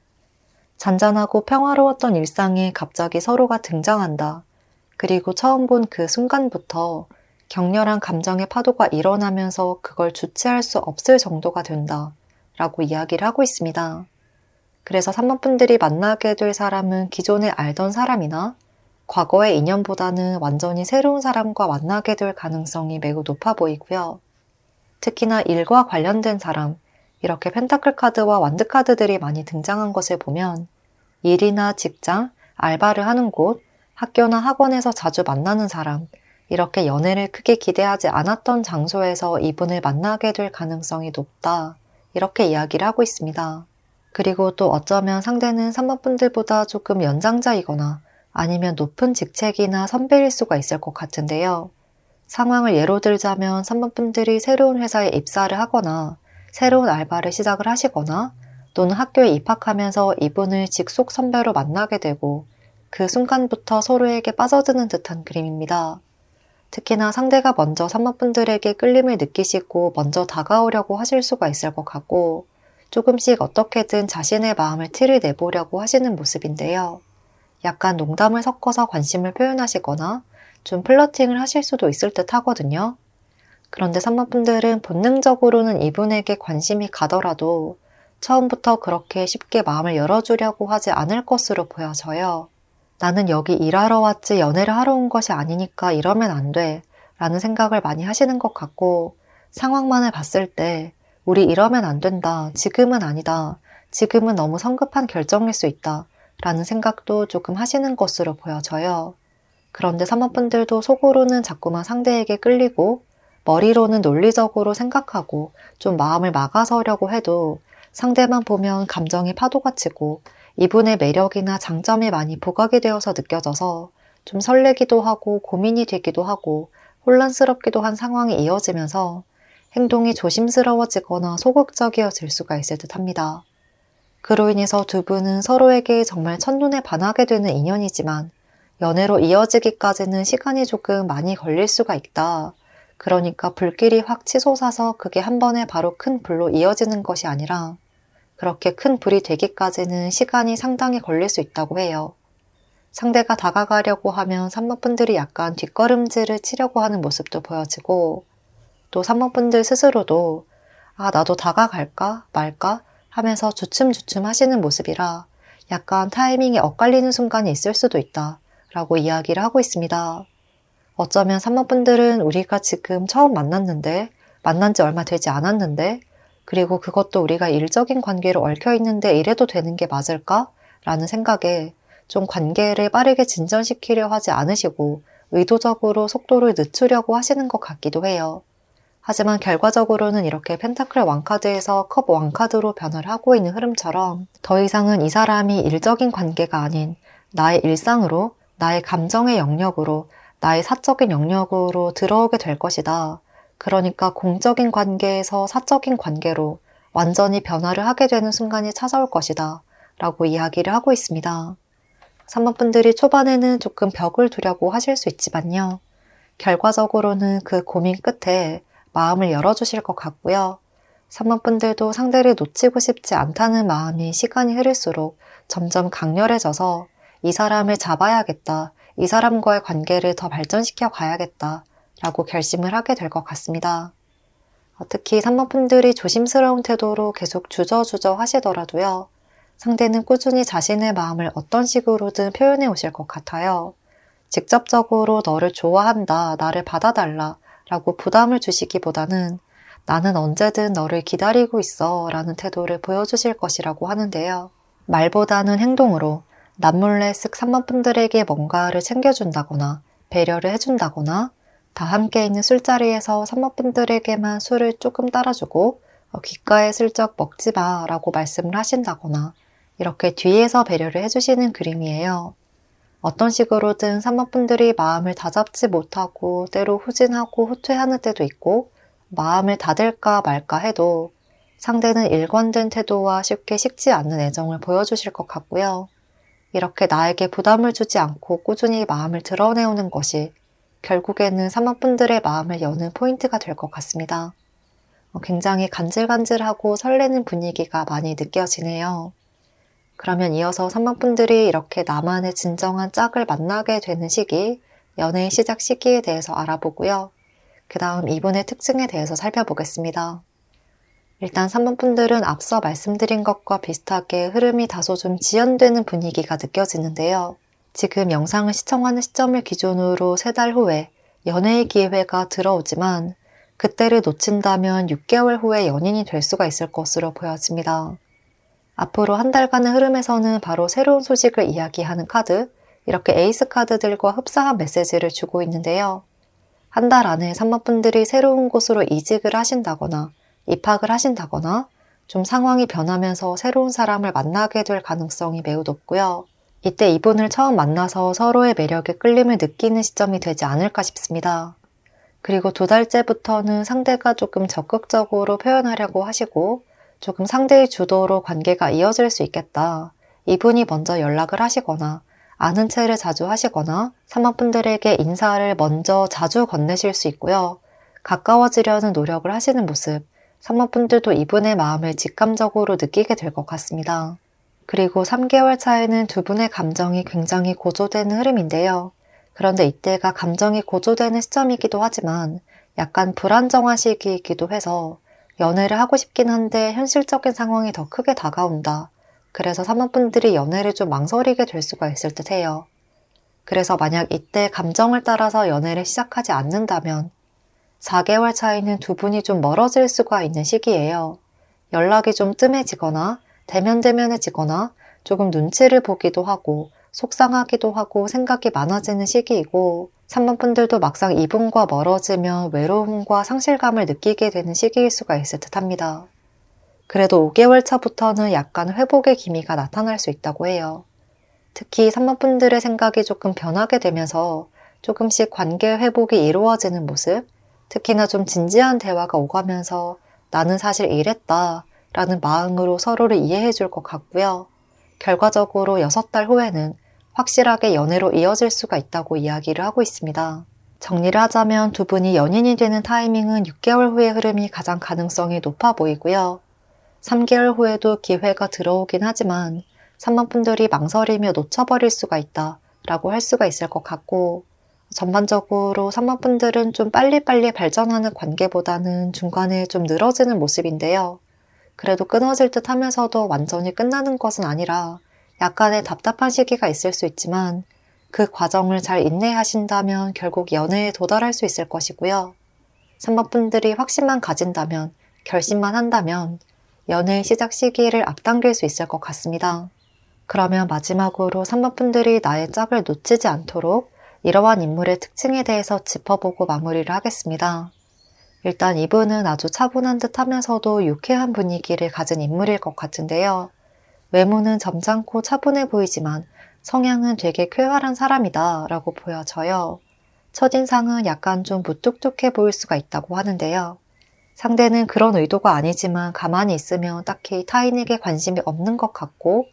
잔잔하고 평화로웠던 일상에 갑자기 서로가 등장한다. 그리고 처음 본 그 순간부터 격렬한 감정의 파도가 일어나면서 그걸 주체할 수 없을 정도가 된다. 라고 이야기를 하고 있습니다. 그래서 3번 분들이 만나게 될 사람은 기존에 알던 사람이나 과거의 인연보다는 완전히 새로운 사람과 만나게 될 가능성이 매우 높아 보이고요. 특히나 일과 관련된 사람, 이렇게 펜타클 카드와 완드 카드들이 많이 등장한 것을 보면 일이나 직장, 알바를 하는 곳, 학교나 학원에서 자주 만나는 사람, 이렇게 연애를 크게 기대하지 않았던 장소에서 이분을 만나게 될 가능성이 높다. 이렇게 이야기를 하고 있습니다. 그리고 또 어쩌면 상대는 3번 분들보다 조금 연장자이거나 아니면 높은 직책이나 선배일 수가 있을 것 같은데요. 상황을 예로 들자면 3번 분들이 새로운 회사에 입사를 하거나 새로운 알바를 시작을 하시거나 또는 학교에 입학하면서 이분을 직속 선배로 만나게 되고 그 순간부터 서로에게 빠져드는 듯한 그림입니다. 특히나 상대가 먼저 3번 분들에게 끌림을 느끼시고 먼저 다가오려고 하실 수가 있을 것 같고 조금씩 어떻게든 자신의 마음을 티를 내보려고 하시는 모습인데요. 약간 농담을 섞어서 관심을 표현하시거나 좀 플러팅을 하실 수도 있을 듯 하거든요. 그런데 3번 분들은 본능적으로는 이분에게 관심이 가더라도 처음부터 그렇게 쉽게 마음을 열어주려고 하지 않을 것으로 보여져요. 나는 여기 일하러 왔지 연애를 하러 온 것이 아니니까 이러면 안 돼 라는 생각을 많이 하시는 것 같고 상황만을 봤을 때 우리 이러면 안 된다, 지금은 아니다, 지금은 너무 성급한 결정일 수 있다 라는 생각도 조금 하시는 것으로 보여져요. 그런데 3번 분들도 속으로는 자꾸만 상대에게 끌리고 머리로는 논리적으로 생각하고 좀 마음을 막아서려고 해도 상대만 보면 감정이 파도가 치고 이분의 매력이나 장점이 많이 부각이 되어서 느껴져서 좀 설레기도 하고 고민이 되기도 하고 혼란스럽기도 한 상황이 이어지면서 행동이 조심스러워지거나 소극적이어질 수가 있을 듯 합니다. 그로 인해서 두 분은 서로에게 정말 첫눈에 반하게 되는 인연이지만 연애로 이어지기까지는 시간이 조금 많이 걸릴 수가 있다. 그러니까 불길이 확 치솟아서 그게 한 번에 바로 큰 불로 이어지는 것이 아니라 그렇게 큰 불이 되기까지는 시간이 상당히 걸릴 수 있다고 해요. 상대가 다가가려고 하면 3번 분들이 약간 뒷걸음질을 치려고 하는 모습도 보여지고 또 3번 분들 스스로도 나도 다가갈까 말까 하면서 주춤주춤 하시는 모습이라 약간 타이밍이 엇갈리는 순간이 있을 수도 있다 라고 이야기를 하고 있습니다. 어쩌면 3번 분들은 우리가 지금 처음 만났는데 만난 지 얼마 되지 않았는데 그리고 그것도 우리가 일적인 관계로 얽혀있는데 이래도 되는 게 맞을까? 라는 생각에 좀 관계를 빠르게 진전시키려 하지 않으시고 의도적으로 속도를 늦추려고 하시는 것 같기도 해요. 하지만 결과적으로는 이렇게 펜타클 왕카드에서 컵 왕카드로 변화를 하고 있는 흐름처럼 더 이상은 이 사람이 일적인 관계가 아닌 나의 일상으로, 나의 감정의 영역으로, 나의 사적인 영역으로 들어오게 될 것이다. 그러니까 공적인 관계에서 사적인 관계로 완전히 변화를 하게 되는 순간이 찾아올 것이다. 라고 이야기를 하고 있습니다. 3번 분들이 초반에는 조금 벽을 두려고 하실 수 있지만요. 결과적으로는 그 고민 끝에 마음을 열어주실 것 같고요. 3번 분들도 상대를 놓치고 싶지 않다는 마음이 시간이 흐를수록 점점 강렬해져서 이 사람을 잡아야겠다, 이 사람과의 관계를 더 발전시켜 가야겠다 라고 결심을 하게 될 것 같습니다. 특히 3번 분들이 조심스러운 태도로 계속 주저주저 하시더라도요. 상대는 꾸준히 자신의 마음을 어떤 식으로든 표현해 오실 것 같아요. 직접적으로 너를 좋아한다, 나를 받아달라 라고 부담을 주시기보다는 나는 언제든 너를 기다리고 있어 라는 태도를 보여주실 것이라고 하는데요. 말보다는 행동으로 남몰래 쓱 3번 분들에게 뭔가를 챙겨준다거나 배려를 해준다거나 다 함께 있는 술자리에서 3번 분들에게만 술을 조금 따라주고 귓가에 슬쩍 먹지 마 라고 말씀을 하신다거나 이렇게 뒤에서 배려를 해주시는 그림이에요. 어떤 식으로든 3번 분들이 마음을 다잡지 못하고 때로 후진하고 후퇴하는 때도 있고 마음을 닫을까 말까 해도 상대는 일관된 태도와 쉽게 식지 않는 애정을 보여주실 것 같고요. 이렇게 나에게 부담을 주지 않고 꾸준히 마음을 드러내오는 것이 결국에는 3번 분들의 마음을 여는 포인트가 될 것 같습니다. 굉장히 간질간질하고 설레는 분위기가 많이 느껴지네요. 그러면 이어서 3번 분들이 이렇게 나만의 진정한 짝을 만나게 되는 시기, 연애의 시작 시기에 대해서 알아보고요. 그 다음 이분의 특징에 대해서 살펴보겠습니다. 일단 3번 분들은 앞서 말씀드린 것과 비슷하게 흐름이 다소 좀 지연되는 분위기가 느껴지는데요. 지금 영상을 시청하는 시점을 기준으로 3달 후에 연애의 기회가 들어오지만 그때를 놓친다면 6개월 후에 연인이 될 수가 있을 것으로 보여집니다. 앞으로 한 달간의 흐름에서는 바로 새로운 소식을 이야기하는 카드, 이렇게 에이스 카드들과 흡사한 메시지를 주고 있는데요. 한 달 안에 3번 분들이 새로운 곳으로 이직을 하신다거나 입학을 하신다거나 좀 상황이 변하면서 새로운 사람을 만나게 될 가능성이 매우 높고요. 이때 이분을 처음 만나서 서로의 매력에 끌림을 느끼는 시점이 되지 않을까 싶습니다. 그리고 2달째부터는 상대가 조금 적극적으로 표현하려고 하시고 조금 상대의 주도로 관계가 이어질 수 있겠다. 이분이 먼저 연락을 하시거나 아는 체를 자주 하시거나 3번 분들에게 인사를 먼저 자주 건네실 수 있고요. 가까워지려는 노력을 하시는 모습, 3번 분들도 이분의 마음을 직감적으로 느끼게 될 것 같습니다. 그리고 3개월 차에는 두 분의 감정이 굉장히 고조되는 흐름인데요. 그런데 이때가 감정이 고조되는 시점이기도 하지만 약간 불안정한 시기이기도 해서 연애를 하고 싶긴 한데 현실적인 상황이 더 크게 다가온다. 그래서 3번 분들이 연애를 좀 망설이게 될 수가 있을 듯 해요. 그래서 만약 이때 감정을 따라서 연애를 시작하지 않는다면 4개월 차이는 두 분이 좀 멀어질 수가 있는 시기예요. 연락이 좀 뜸해지거나 대면대면해지거나 조금 눈치를 보기도 하고 속상하기도 하고 생각이 많아지는 시기이고 3번 분들도 막상 이분과 멀어지면 외로움과 상실감을 느끼게 되는 시기일 수가 있을 듯 합니다. 그래도 5개월 차부터는 약간 회복의 기미가 나타날 수 있다고 해요. 특히 3번 분들의 생각이 조금 변하게 되면서 조금씩 관계 회복이 이루어지는 모습, 특히나 좀 진지한 대화가 오가면서 나는 사실 이랬다 라는 마음으로 서로를 이해해 줄 것 같고요. 결과적으로 6달 후에는 확실하게 연애로 이어질 수가 있다고 이야기를 하고 있습니다. 정리를 하자면 두 분이 연인이 되는 타이밍은 6개월 후의 흐름이 가장 가능성이 높아 보이고요. 3개월 후에도 기회가 들어오긴 하지만 3번 분들이 망설이며 놓쳐버릴 수가 있다 라고 할 수가 있을 것 같고 전반적으로 3번 분들은 좀 빨리빨리 발전하는 관계보다는 중간에 좀 늘어지는 모습인데요. 그래도 끊어질 듯 하면서도 완전히 끝나는 것은 아니라 약간의 답답한 시기가 있을 수 있지만 그 과정을 잘 인내하신다면 결국 연애에 도달할 수 있을 것이고요. 3번 분들이 확신만 가진다면, 결심만 한다면 연애의 시작 시기를 앞당길 수 있을 것 같습니다. 그러면 마지막으로 3번 분들이 나의 짝을 놓치지 않도록 이러한 인물의 특징에 대해서 짚어보고 마무리를 하겠습니다. 일단 이분은 아주 차분한 듯 하면서도 유쾌한 분위기를 가진 인물일 것 같은데요. 외모는 점잖고 차분해 보이지만 성향은 되게 쾌활한 사람이다 라고 보여져요. 첫인상은 약간 좀 무뚝뚝해 보일 수가 있다고 하는데요. 상대는 그런 의도가 아니지만 가만히 있으면 딱히 타인에게 관심이 없는 것 같고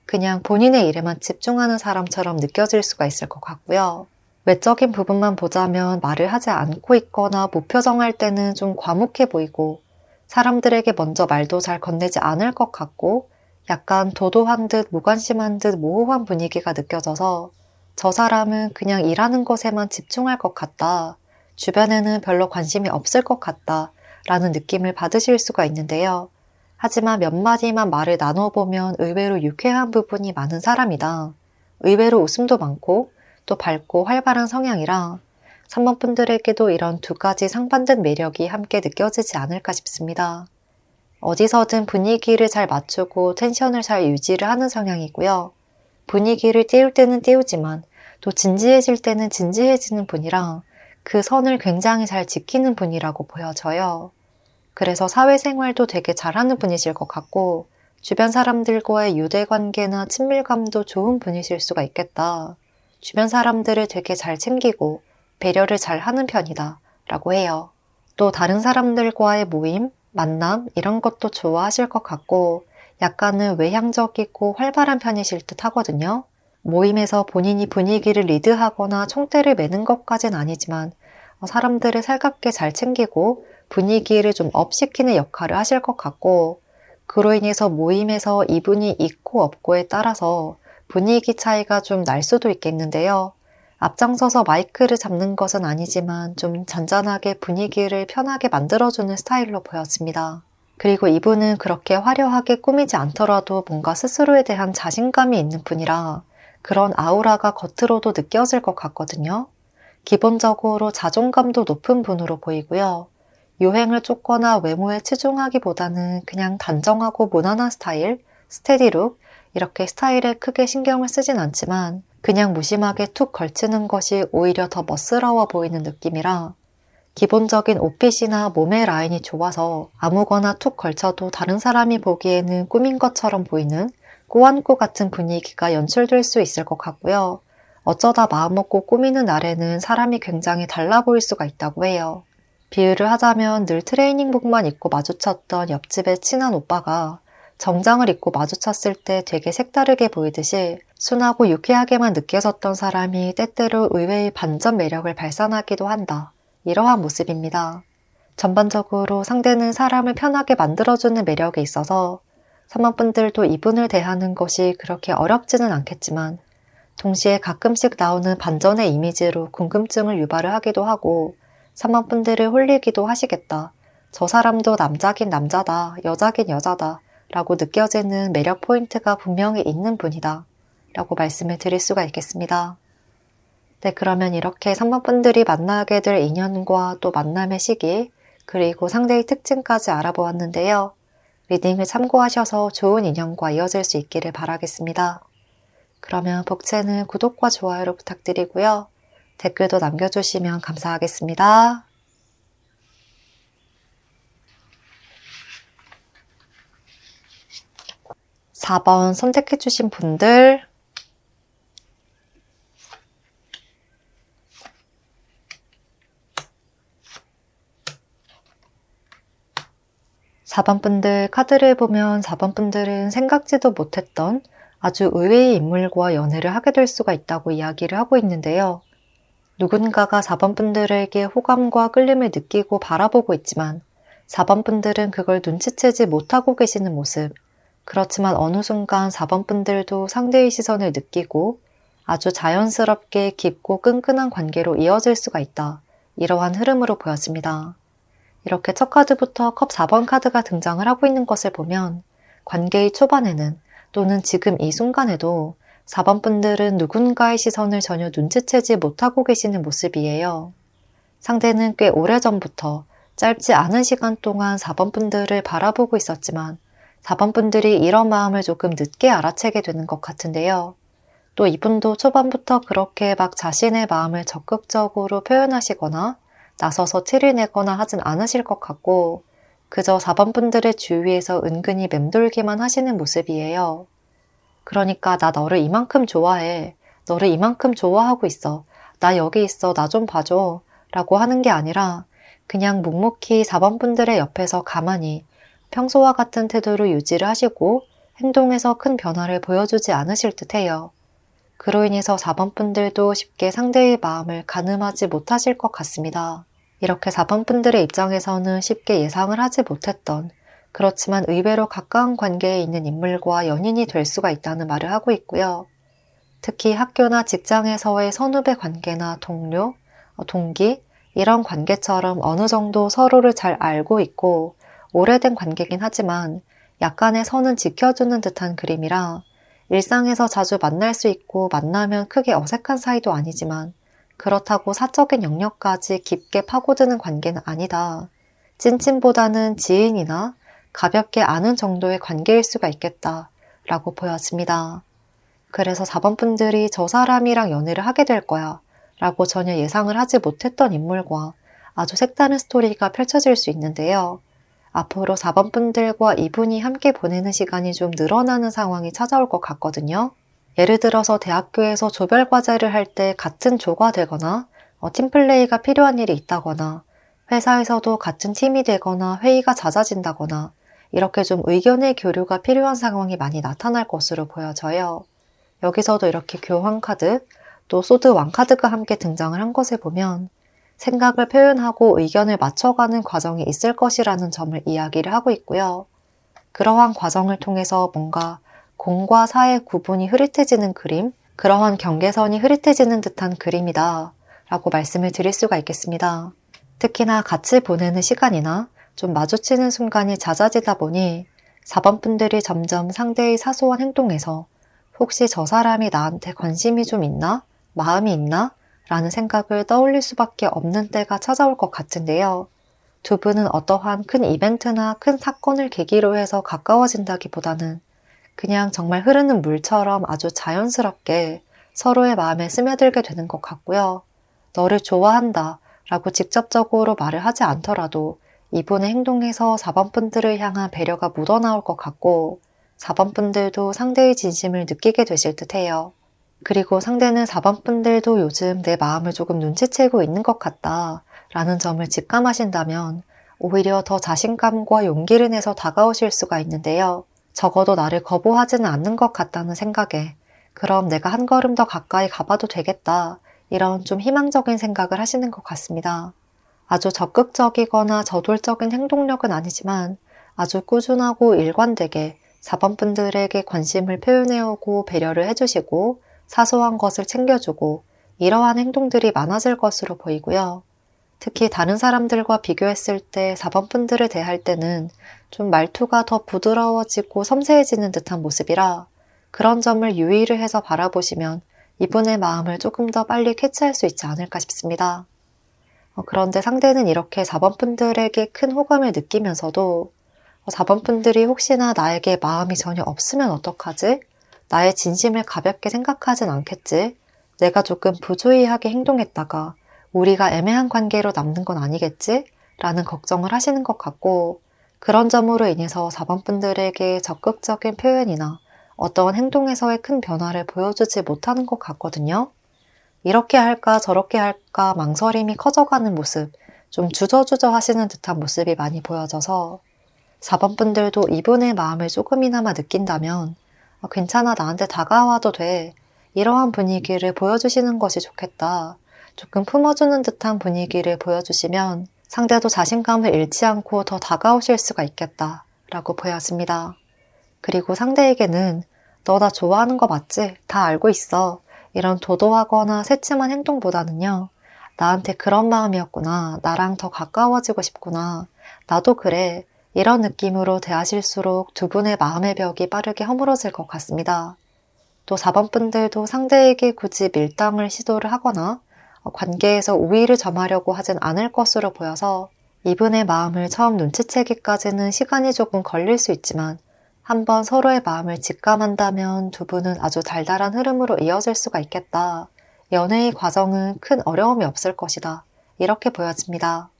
그냥 본인의 일에만 집중하는 사람처럼 느껴질 수가 있을 것 같고요. 외적인 부분만 보자면 말을 하지 않고 있거나 무표정할 때는 좀 과묵해 보이고 사람들에게 먼저 말도 잘 건네지 않을 것 같고 약간 도도한 듯 무관심한 듯 모호한 분위기가 느껴져서 저 사람은 그냥 일하는 것에만 집중할 것 같다. 주변에는 별로 관심이 없을 것 같다. 라는 느낌을 받으실 수가 있는데요. 하지만 몇 마디만 말을 나눠보면 의외로 유쾌한 부분이 많은 사람이다. 의외로 웃음도 많고 또 밝고 활발한 성향이라 3번 분들에게도 이런 두 가지 상반된 매력이 함께 느껴지지 않을까 싶습니다. 어디서든 분위기를 잘 맞추고 텐션을 잘 유지를 하는 성향이고요. 분위기를 띄울 때는 띄우지만 또 진지해질 때는 진지해지는 분이라 그 선을 굉장히 잘 지키는 분이라고 보여져요. 그래서 사회생활도 되게 잘하는 분이실 것 같고 주변 사람들과의 유대관계나 친밀감도 좋은 분이실 수가 있겠다. 주변 사람들을 되게 잘 챙기고 배려를 잘 하는 편이다 라고 해요. 또 다른 사람들과의 모임, 만남 이런 것도 좋아하실 것 같고 약간은 외향적이고 활발한 편이실 듯 하거든요. 모임에서 본인이 분위기를 리드하거나 총대를 매는 것까진 아니지만 사람들을 살갑게 잘 챙기고 분위기를 좀 업시키는 역할을 하실 것 같고 그로 인해서 모임에서 이분이 있고 없고에 따라서 분위기 차이가 좀 날 수도 있겠는데요. 앞장서서 마이크를 잡는 것은 아니지만 좀 잔잔하게 분위기를 편하게 만들어주는 스타일로 보여집니다. 그리고 이분은 그렇게 화려하게 꾸미지 않더라도 뭔가 스스로에 대한 자신감이 있는 분이라 그런 아우라가 겉으로도 느껴질 것 같거든요. 기본적으로 자존감도 높은 분으로 보이고요. 유행을 쫓거나 외모에 치중하기보다는 그냥 단정하고 무난한 스타일, 스테디룩, 이렇게 스타일에 크게 신경을 쓰진 않지만 그냥 무심하게 툭 걸치는 것이 오히려 더 멋스러워 보이는 느낌이라 기본적인 옷핏이나 몸의 라인이 좋아서 아무거나 툭 걸쳐도 다른 사람이 보기에는 꾸민 것처럼 보이는 꾸안꾸 같은 분위기가 연출될 수 있을 것 같고요. 어쩌다 마음먹고 꾸미는 날에는 사람이 굉장히 달라 보일 수가 있다고 해요. 비유를 하자면 늘 트레이닝복만 입고 마주쳤던 옆집의 친한 오빠가 정장을 입고 마주쳤을 때 되게 색다르게 보이듯이 순하고 유쾌하게만 느껴졌던 사람이 때때로 의외의 반전 매력을 발산하기도 한다. 이러한 모습입니다. 전반적으로 상대는 사람을 편하게 만들어주는 매력에 있어서 3번 분들도 이분을 대하는 것이 그렇게 어렵지는 않겠지만 동시에 가끔씩 나오는 반전의 이미지로 궁금증을 유발을 하기도 하고 3번 분들을 홀리기도 하시겠다. 저 사람도 남자긴 남자다, 여자긴 여자다 라고 느껴지는 매력 포인트가 분명히 있는 분이다 라고 말씀을 드릴 수가 있겠습니다. 네, 그러면 이렇게 3번 분들이 만나게 될 인연과 또 만남의 시기 그리고 상대의 특징까지 알아보았는데요. 리딩을 참고하셔서 좋은 인연과 이어질 수 있기를 바라겠습니다. 그러면 복채는 구독과 좋아요를 부탁드리고요. 댓글도 남겨주시면 감사하겠습니다. 4번 선택해주신 분들 4번 분들 카드를 보면 4번 분들은 생각지도 못했던 아주 의외의 인물과 연애를 하게 될 수가 있다고 이야기를 하고 있는데요. 누군가가 4번 분들에게 호감과 끌림을 느끼고 바라보고 있지만 4번 분들은 그걸 눈치채지 못하고 계시는 모습. 그렇지만 어느 순간 4번 분들도 상대의 시선을 느끼고 아주 자연스럽게 깊고 끈끈한 관계로 이어질 수가 있다. 이러한 흐름으로 보여집니다. 이렇게 첫 카드부터 컵 4번 카드가 등장을 하고 있는 것을 보면 관계의 초반에는 또는 지금 이 순간에도 4번 분들은 누군가의 시선을 전혀 눈치채지 못하고 계시는 모습이에요. 상대는 꽤 오래전부터 짧지 않은 시간 동안 4번 분들을 바라보고 있었지만 4번 분들이 이런 마음을 조금 늦게 알아채게 되는 것 같은데요. 또 이분도 초반부터 그렇게 막 자신의 마음을 적극적으로 표현하시거나 나서서 티를 내거나 하진 않으실 것 같고 그저 4번 분들의 주위에서 은근히 맴돌기만 하시는 모습이에요. 그러니까 나 너를 이만큼 좋아해. 너를 이만큼 좋아하고 있어. 나 여기 있어. 나 좀 봐줘. 라고 하는 게 아니라 그냥 묵묵히 4번 분들의 옆에서 가만히 평소와 같은 태도를 유지를 하시고 행동에서 큰 변화를 보여주지 않으실 듯해요. 그로 인해서 4번 분들도 쉽게 상대의 마음을 가늠하지 못하실 것 같습니다. 이렇게 4번 분들의 입장에서는 쉽게 예상을 하지 못했던 그렇지만 의외로 가까운 관계에 있는 인물과 연인이 될 수가 있다는 말을 하고 있고요. 특히 학교나 직장에서의 선후배 관계나 동료, 동기, 이런 관계처럼 어느 정도 서로를 잘 알고 있고 오래된 관계긴 하지만 약간의 선은 지켜주는 듯한 그림이라 일상에서 자주 만날 수 있고 만나면 크게 어색한 사이도 아니지만 그렇다고 사적인 영역까지 깊게 파고드는 관계는 아니다. 찐친보다는 지인이나 가볍게 아는 정도의 관계일 수가 있겠다 라고 보여집니다. 그래서 4번 분들이 저 사람이랑 연애를 하게 될 거야 라고 전혀 예상을 하지 못했던 인물과 아주 색다른 스토리가 펼쳐질 수 있는데요. 앞으로 4번 분들과 이분이 함께 보내는 시간이 좀 늘어나는 상황이 찾아올 것 같거든요. 예를 들어서 대학교에서 조별 과제를 할 때 같은 조가 되거나 팀플레이가 필요한 일이 있다거나 회사에서도 같은 팀이 되거나 회의가 잦아진다거나 이렇게 좀 의견의 교류가 필요한 상황이 많이 나타날 것으로 보여져요. 여기서도 이렇게 교환 카드, 또 소드 왕 카드가 함께 등장을 한 것을 보면 생각을 표현하고 의견을 맞춰가는 과정이 있을 것이라는 점을 이야기를 하고 있고요. 그러한 과정을 통해서 뭔가 공과 사의 구분이 흐릿해지는 그림, 그러한 경계선이 흐릿해지는 듯한 그림이다 라고 말씀을 드릴 수가 있겠습니다. 특히나 같이 보내는 시간이나 좀 마주치는 순간이 잦아지다 보니 4번 분들이 점점 상대의 사소한 행동에서 혹시 저 사람이 나한테 관심이 좀 있나? 마음이 있나? 라는 생각을 떠올릴 수밖에 없는 때가 찾아올 것 같은데요. 두 분은 어떠한 큰 이벤트나 큰 사건을 계기로 해서 가까워진다기보다는 그냥 정말 흐르는 물처럼 아주 자연스럽게 서로의 마음에 스며들게 되는 것 같고요. 너를 좋아한다 라고 직접적으로 말을 하지 않더라도 이분의 행동에서 4번 분들을 향한 배려가 묻어나올 것 같고 4번 분들도 상대의 진심을 느끼게 되실 듯해요. 그리고 상대는 4번 분들도 요즘 내 마음을 조금 눈치채고 있는 것 같다 라는 점을 직감하신다면 오히려 더 자신감과 용기를 내서 다가오실 수가 있는데요. 적어도 나를 거부하지는 않는 것 같다는 생각에 그럼 내가 한 걸음 더 가까이 가봐도 되겠다 이런 좀 희망적인 생각을 하시는 것 같습니다. 아주 적극적이거나 저돌적인 행동력은 아니지만 아주 꾸준하고 일관되게 4번 분들에게 관심을 표현해오고 배려를 해주시고 사소한 것을 챙겨주고 이러한 행동들이 많아질 것으로 보이고요. 특히 다른 사람들과 비교했을 때 4번 분들을 대할 때는 좀 말투가 더 부드러워지고 섬세해지는 듯한 모습이라 그런 점을 유의를 해서 바라보시면 이분의 마음을 조금 더 빨리 캐치할 수 있지 않을까 싶습니다. 그런데 상대는 이렇게 4번 분들에게 큰 호감을 느끼면서도 4번 분들이 혹시나 나에게 마음이 전혀 없으면 어떡하지? 나의 진심을 가볍게 생각하진 않겠지? 내가 조금 부주의하게 행동했다가 우리가 애매한 관계로 남는 건 아니겠지? 라는 걱정을 하시는 것 같고 그런 점으로 인해서 4번 분들에게 적극적인 표현이나 어떠한 행동에서의 큰 변화를 보여주지 못하는 것 같거든요. 이렇게 할까 저렇게 할까 망설임이 커져가는 모습, 좀 주저주저 하시는 듯한 모습이 많이 보여져서 4번 분들도 이분의 마음을 조금이나마 느낀다면 괜찮아 나한테 다가와도 돼. 이러한 분위기를 보여주시는 것이 좋겠다. 조금 품어주는 듯한 분위기를 보여주시면 상대도 자신감을 잃지 않고 더 다가오실 수가 있겠다 라고 보여집니다. 그리고 상대에게는 너 나 좋아하는 거 맞지? 다 알고 있어. 이런 도도하거나 새침한 행동보다는요. 나한테 그런 마음이었구나. 나랑 더 가까워지고 싶구나. 나도 그래. 이런 느낌으로 대하실수록 두 분의 마음의 벽이 빠르게 허물어질 것 같습니다. 또 4번 분들도 상대에게 굳이 밀당을 시도를 하거나 관계에서 우위를 점하려고 하진 않을 것으로 보여서 이분의 마음을 처음 눈치채기까지는 시간이 조금 걸릴 수 있지만 한번 서로의 마음을 직감한다면 두 분은 아주 달달한 흐름으로 이어질 수가 있겠다. 연애의 과정은 큰 어려움이 없을 것이다. 이렇게 보여집니다.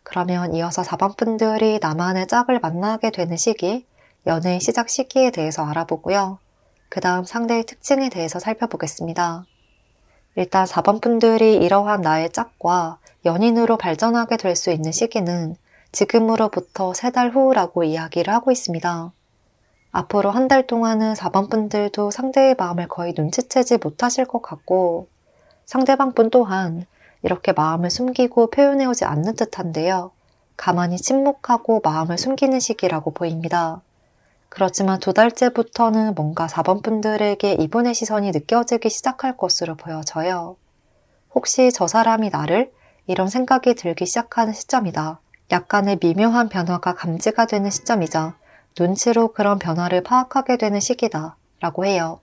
그러면 이어서 4번 분들이 나만의 짝을 만나게 되는 시기, 연애의 시작 시기에 대해서 알아보고요. 그 다음 상대의 특징에 대해서 살펴보겠습니다. 일단 4번 분들이 이러한 나의 짝과 연인으로 발전하게 될 수 있는 시기는 지금으로부터 3달 후라고 이야기를 하고 있습니다. 앞으로 한 달 동안은 4번 분들도 상대의 마음을 거의 눈치채지 못하실 것 같고 상대방 분 또한 이렇게 마음을 숨기고 표현해오지 않는 듯한데요. 가만히 침묵하고 마음을 숨기는 시기라고 보입니다. 그렇지만 2달째부터는 뭔가 4번 분들에게 이분의 시선이 느껴지기 시작할 것으로 보여져요. 혹시 저 사람이 나를? 이런 생각이 들기 시작하는 시점이다. 약간의 미묘한 변화가 감지가 되는 시점이자 눈치로 그런 변화를 파악하게 되는 시기다 라고 해요.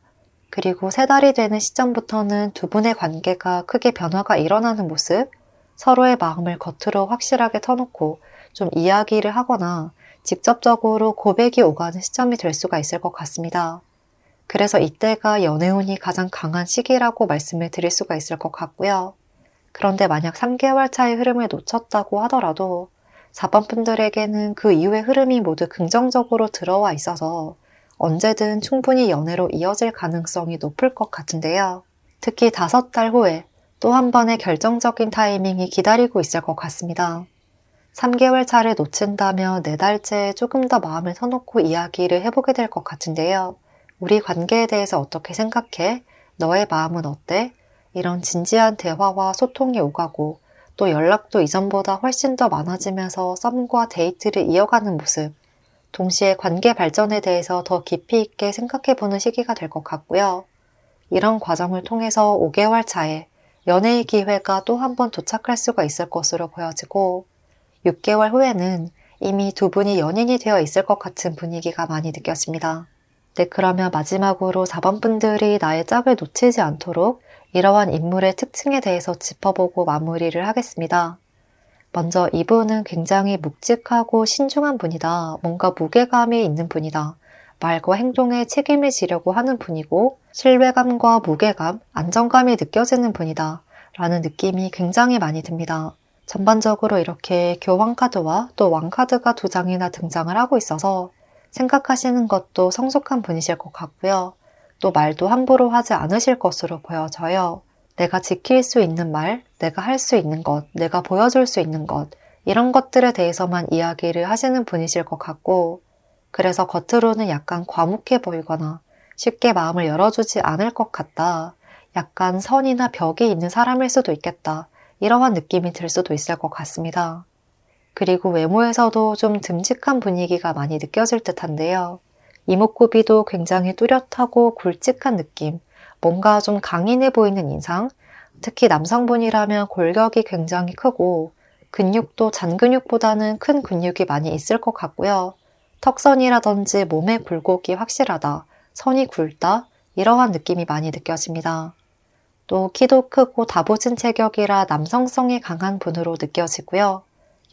그리고 3달이 되는 시점부터는 두 분의 관계가 크게 변화가 일어나는 모습, 서로의 마음을 겉으로 확실하게 터놓고 좀 이야기를 하거나 직접적으로 고백이 오가는 시점이 될 수가 있을 것 같습니다. 그래서 이때가 연애운이 가장 강한 시기라고 말씀을 드릴 수가 있을 것 같고요. 그런데 만약 3개월 차의 흐름을 놓쳤다고 하더라도 4번 분들에게는 그 이후의 흐름이 모두 긍정적으로 들어와 있어서 언제든 충분히 연애로 이어질 가능성이 높을 것 같은데요. 특히 5달 후에 또 한 번의 결정적인 타이밍이 기다리고 있을 것 같습니다. 3개월 차를 놓친다면 4달째에 조금 더 마음을 터놓고 이야기를 해보게 될 것 같은데요. 우리 관계에 대해서 어떻게 생각해? 너의 마음은 어때? 이런 진지한 대화와 소통이 오가고 또 연락도 이전보다 훨씬 더 많아지면서 썸과 데이트를 이어가는 모습, 동시에 관계 발전에 대해서 더 깊이 있게 생각해보는 시기가 될 것 같고요. 이런 과정을 통해서 5개월 차에 연애의 기회가 또 한 번 도착할 수가 있을 것으로 보여지고 6개월 후에는 이미 두 분이 연인이 되어 있을 것 같은 분위기가 많이 느껴집니다. 네, 그러면 마지막으로 4번 분들이 나의 짝을 놓치지 않도록 이러한 인물의 특징에 대해서 짚어보고 마무리를 하겠습니다. 먼저 이분은 굉장히 묵직하고 신중한 분이다. 뭔가 무게감이 있는 분이다. 말과 행동에 책임을 지려고 하는 분이고 신뢰감과 무게감, 안정감이 느껴지는 분이다. 라는 느낌이 굉장히 많이 듭니다. 전반적으로 이렇게 교황 카드와 또 왕 카드가 2장이나 등장을 하고 있어서 생각하시는 것도 성숙한 분이실 것 같고요. 또 말도 함부로 하지 않으실 것으로 보여져요. 내가 지킬 수 있는 말, 내가 할 수 있는 것, 내가 보여줄 수 있는 것, 이런 것들에 대해서만 이야기를 하시는 분이실 것 같고, 그래서 겉으로는 약간 과묵해 보이거나 쉽게 마음을 열어주지 않을 것 같다. 약간 선이나 벽이 있는 사람일 수도 있겠다. 이러한 느낌이 들 수도 있을 것 같습니다. 그리고 외모에서도 좀 듬직한 분위기가 많이 느껴질 듯한데요. 이목구비도 굉장히 뚜렷하고 굵직한 느낌, 뭔가 좀 강인해 보이는 인상, 특히 남성분이라면 골격이 굉장히 크고 근육도 잔근육보다는 큰 근육이 많이 있을 것 같고요. 턱선이라든지 몸의 굴곡이 확실하다, 선이 굵다, 이러한 느낌이 많이 느껴집니다. 또 키도 크고 다부진 체격이라 남성성이 강한 분으로 느껴지고요.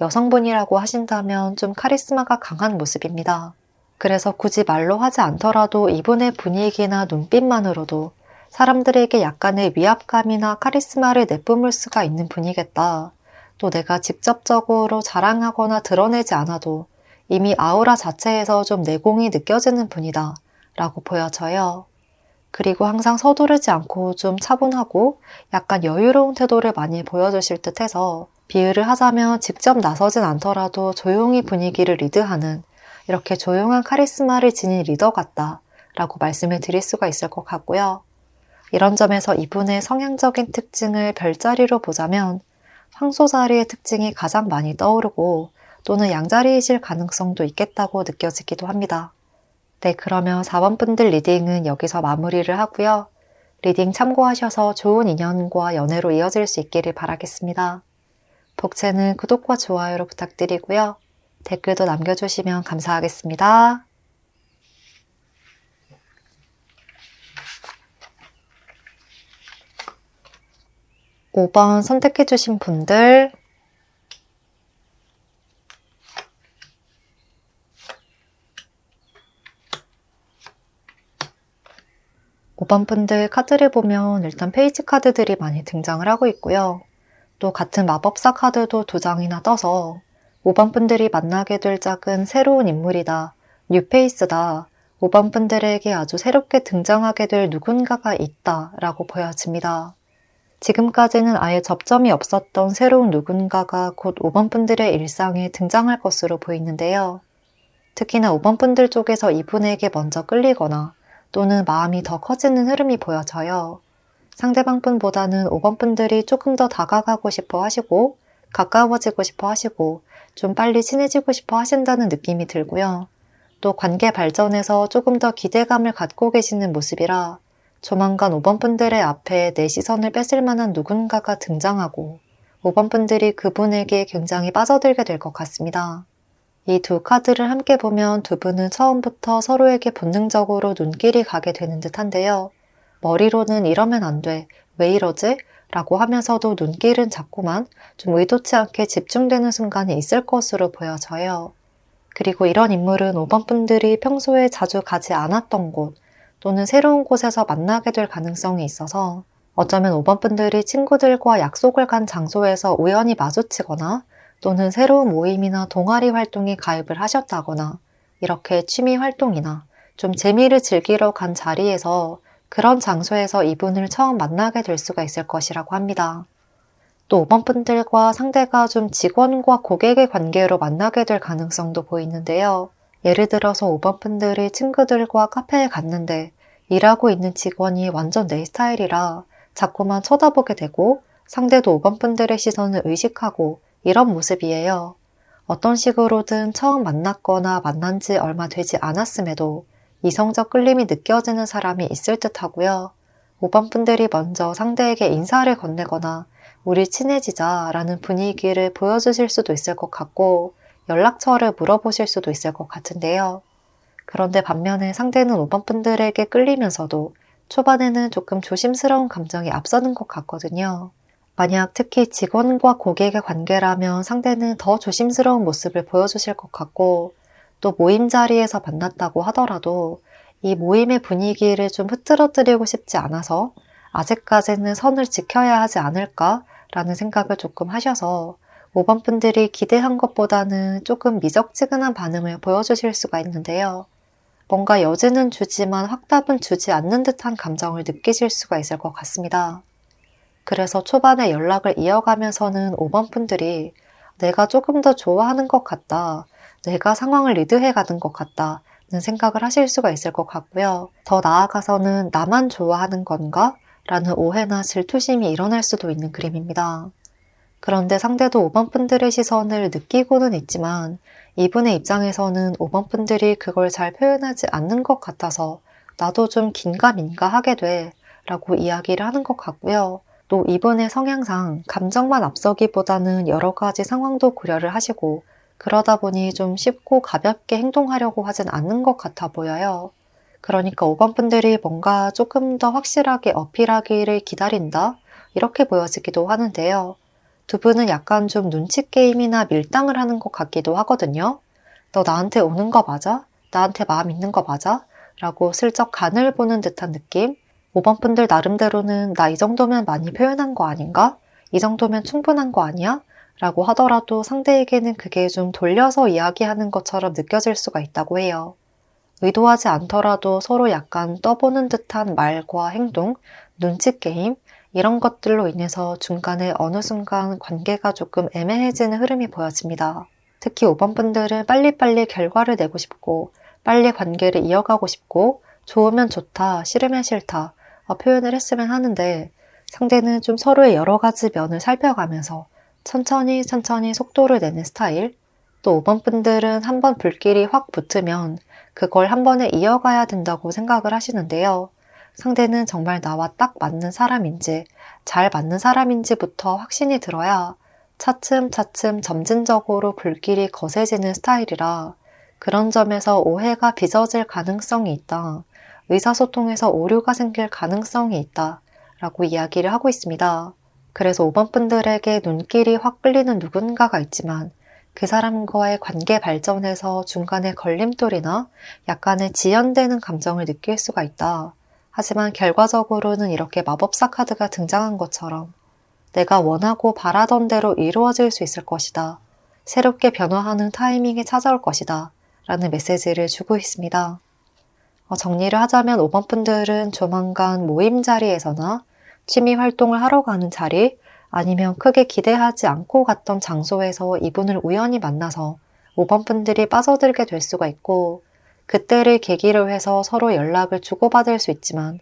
여성분이라고 하신다면 좀 카리스마가 강한 모습입니다. 그래서 굳이 말로 하지 않더라도 이분의 분위기나 눈빛만으로도 사람들에게 약간의 위압감이나 카리스마를 내뿜을 수가 있는 분이겠다. 또 내가 직접적으로 자랑하거나 드러내지 않아도 이미 아우라 자체에서 좀 내공이 느껴지는 분이다 라고 보여져요. 그리고 항상 서두르지 않고 좀 차분하고 약간 여유로운 태도를 많이 보여주실 듯 해서 비유를 하자면 직접 나서진 않더라도 조용히 분위기를 리드하는 이렇게 조용한 카리스마를 지닌 리더 같다 라고 말씀을 드릴 수가 있을 것 같고요. 이런 점에서 이분의 성향적인 특징을 별자리로 보자면 황소자리의 특징이 가장 많이 떠오르고 또는 양자리이실 가능성도 있겠다고 느껴지기도 합니다. 네, 그러면 4번 분들 리딩은 여기서 마무리를 하고요. 리딩 참고하셔서 좋은 인연과 연애로 이어질 수 있기를 바라겠습니다. 복채는 구독과 좋아요로 부탁드리고요. 댓글도 남겨주시면 감사하겠습니다. 5번 선택해주신 분들, 5번 분들 카드를 보면 일단 페이지 카드들이 많이 등장을 하고 있고요. 또 같은 마법사 카드도 2장이나 떠서 5번 분들이 만나게 될 짝은 새로운 인물이다, 뉴페이스다, 5번 분들에게 아주 새롭게 등장하게 될 누군가가 있다 라고 보여집니다. 지금까지는 아예 접점이 없었던 새로운 누군가가 곧 5번 분들의 일상에 등장할 것으로 보이는데요. 특히나 5번 분들 쪽에서 이분에게 먼저 끌리거나 또는 마음이 더 커지는 흐름이 보여져요. 상대방 분보다는 5번 분들이 조금 더 다가가고 싶어 하시고 가까워지고 싶어 하시고 좀 빨리 친해지고 싶어 하신다는 느낌이 들고요. 또 관계 발전에서 조금 더 기대감을 갖고 계시는 모습이라 조만간 5번 분들의 앞에 내 시선을 뺏을 만한 누군가가 등장하고 5번 분들이 그분에게 굉장히 빠져들게 될 것 같습니다. 이 두 카드를 함께 보면 두 분은 처음부터 서로에게 본능적으로 눈길이 가게 되는 듯한데요. 머리로는 이러면 안 돼, 왜 이러지? 라고 하면서도 눈길은 자꾸만 좀 의도치 않게 집중되는 순간이 있을 것으로 보여져요. 그리고 이런 인물은 5번 분들이 평소에 자주 가지 않았던 곳 또는 새로운 곳에서 만나게 될 가능성이 있어서 어쩌면 5번 분들이 친구들과 약속을 간 장소에서 우연히 마주치거나 또는 새로운 모임이나 동아리 활동에 가입을 하셨다거나 이렇게 취미 활동이나 좀 재미를 즐기러 간 자리에서 그런 장소에서 이분을 처음 만나게 될 수가 있을 것이라고 합니다. 또 5번 분들과 상대가 좀 직원과 고객의 관계로 만나게 될 가능성도 보이는데요. 예를 들어서 5번 분들이 친구들과 카페에 갔는데 일하고 있는 직원이 완전 내 스타일이라 자꾸만 쳐다보게 되고 상대도 5번 분들의 시선을 의식하고 이런 모습이에요. 어떤 식으로든 처음 만났거나 만난 지 얼마 되지 않았음에도 이성적 끌림이 느껴지는 사람이 있을 듯 하고요. 5번 분들이 먼저 상대에게 인사를 건네거나 우리 친해지자 라는 분위기를 보여주실 수도 있을 것 같고 연락처를 물어보실 수도 있을 것 같은데요. 그런데 반면에 상대는 5번 분들에게 끌리면서도 초반에는 조금 조심스러운 감정이 앞서는 것 같거든요. 만약 특히 직원과 고객의 관계라면 상대는 더 조심스러운 모습을 보여주실 것 같고 또 모임 자리에서 만났다고 하더라도 이 모임의 분위기를 좀 흐트러뜨리고 싶지 않아서 아직까지는 선을 지켜야 하지 않을까라는 생각을 조금 하셔서 5번 분들이 기대한 것보다는 조금 미적지근한 반응을 보여주실 수가 있는데요. 뭔가 여지는 주지만 확답은 주지 않는 듯한 감정을 느끼실 수가 있을 것 같습니다. 그래서 초반에 연락을 이어가면서는 5번 분들이 내가 조금 더 좋아하는 것 같다, 내가 상황을 리드해가는 것 같다는 생각을 하실 수가 있을 것 같고요. 더 나아가서는 나만 좋아하는 건가? 라는 오해나 질투심이 일어날 수도 있는 그림입니다. 그런데 상대도 5번 분들의 시선을 느끼고는 있지만 이분의 입장에서는 5번 분들이 그걸 잘 표현하지 않는 것 같아서 나도 좀 긴가민가 하게 돼 라고 이야기를 하는 것 같고요. 또 이분의 성향상 감정만 앞서기보다는 여러 가지 상황도 고려를 하시고 그러다 보니 좀 쉽고 가볍게 행동하려고 하진 않는 것 같아 보여요. 그러니까 5번 분들이 뭔가 조금 더 확실하게 어필하기를 기다린다? 이렇게 보여지기도 하는데요. 두 분은 약간 좀 눈치 게임이나 밀당을 하는 것 같기도 하거든요. 너 나한테 오는 거 맞아? 나한테 마음 있는 거 맞아? 라고 슬쩍 간을 보는 듯한 느낌? 5번 분들 나름대로는 나 이 정도면 많이 표현한 거 아닌가? 이 정도면 충분한 거 아니야? 라고 하더라도 상대에게는 그게 좀 돌려서 이야기하는 것처럼 느껴질 수가 있다고 해요. 의도하지 않더라도 서로 약간 떠보는 듯한 말과 행동, 눈치 게임, 이런 것들로 인해서 중간에 어느 순간 관계가 조금 애매해지는 흐름이 보여집니다. 특히 5번 분들은 빨리빨리 결과를 내고 싶고 빨리 관계를 이어가고 싶고 좋으면 좋다, 싫으면 싫다 표현을 했으면 하는데 상대는 좀 서로의 여러 가지 면을 살펴가면서 천천히 속도를 내는 스타일. 또 5번 분들은 한번 불길이 확 붙으면 그걸 한 번에 이어가야 된다고 생각을 하시는데요. 상대는 정말 나와 딱 맞는 사람인지 잘 맞는 사람인지부터 확신이 들어야 차츰차츰 점진적으로 불길이 거세지는 스타일이라 그런 점에서 오해가 빚어질 가능성이 있다. 의사소통에서 오류가 생길 가능성이 있다. 라고 이야기를 하고 있습니다. 그래서 5번 분들에게 눈길이 확 끌리는 누군가가 있지만 그 사람과의 관계 발전에서 중간에 걸림돌이나 약간의 지연되는 감정을 느낄 수가 있다. 하지만 결과적으로는 이렇게 마법사 카드가 등장한 것처럼 내가 원하고 바라던 대로 이루어질 수 있을 것이다. 새롭게 변화하는 타이밍이 찾아올 것이다. 라는 메시지를 주고 있습니다. 정리를 하자면 5번 분들은 조만간 모임 자리에서나 취미 활동을 하러 가는 자리 아니면 크게 기대하지 않고 갔던 장소에서 이분을 우연히 만나서 5번 분들이 빠져들게 될 수가 있고 그때를 계기로 해서 서로 연락을 주고받을 수 있지만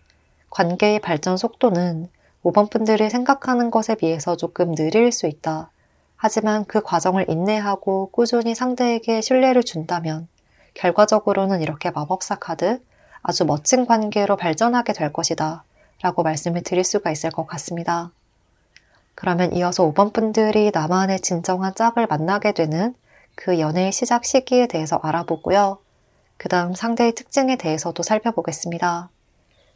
관계의 발전 속도는 5번 분들이 생각하는 것에 비해서 조금 느릴 수 있다. 하지만 그 과정을 인내하고 꾸준히 상대에게 신뢰를 준다면 결과적으로는 이렇게 마법사 카드, 아주 멋진 관계로 발전하게 될 것이다 라고 말씀을 드릴 수가 있을 것 같습니다. 그러면 이어서 5번 분들이 나만의 진정한 짝을 만나게 되는 그 연애의 시작 시기에 대해서 알아보고요. 그 다음 상대의 특징에 대해서도 살펴보겠습니다.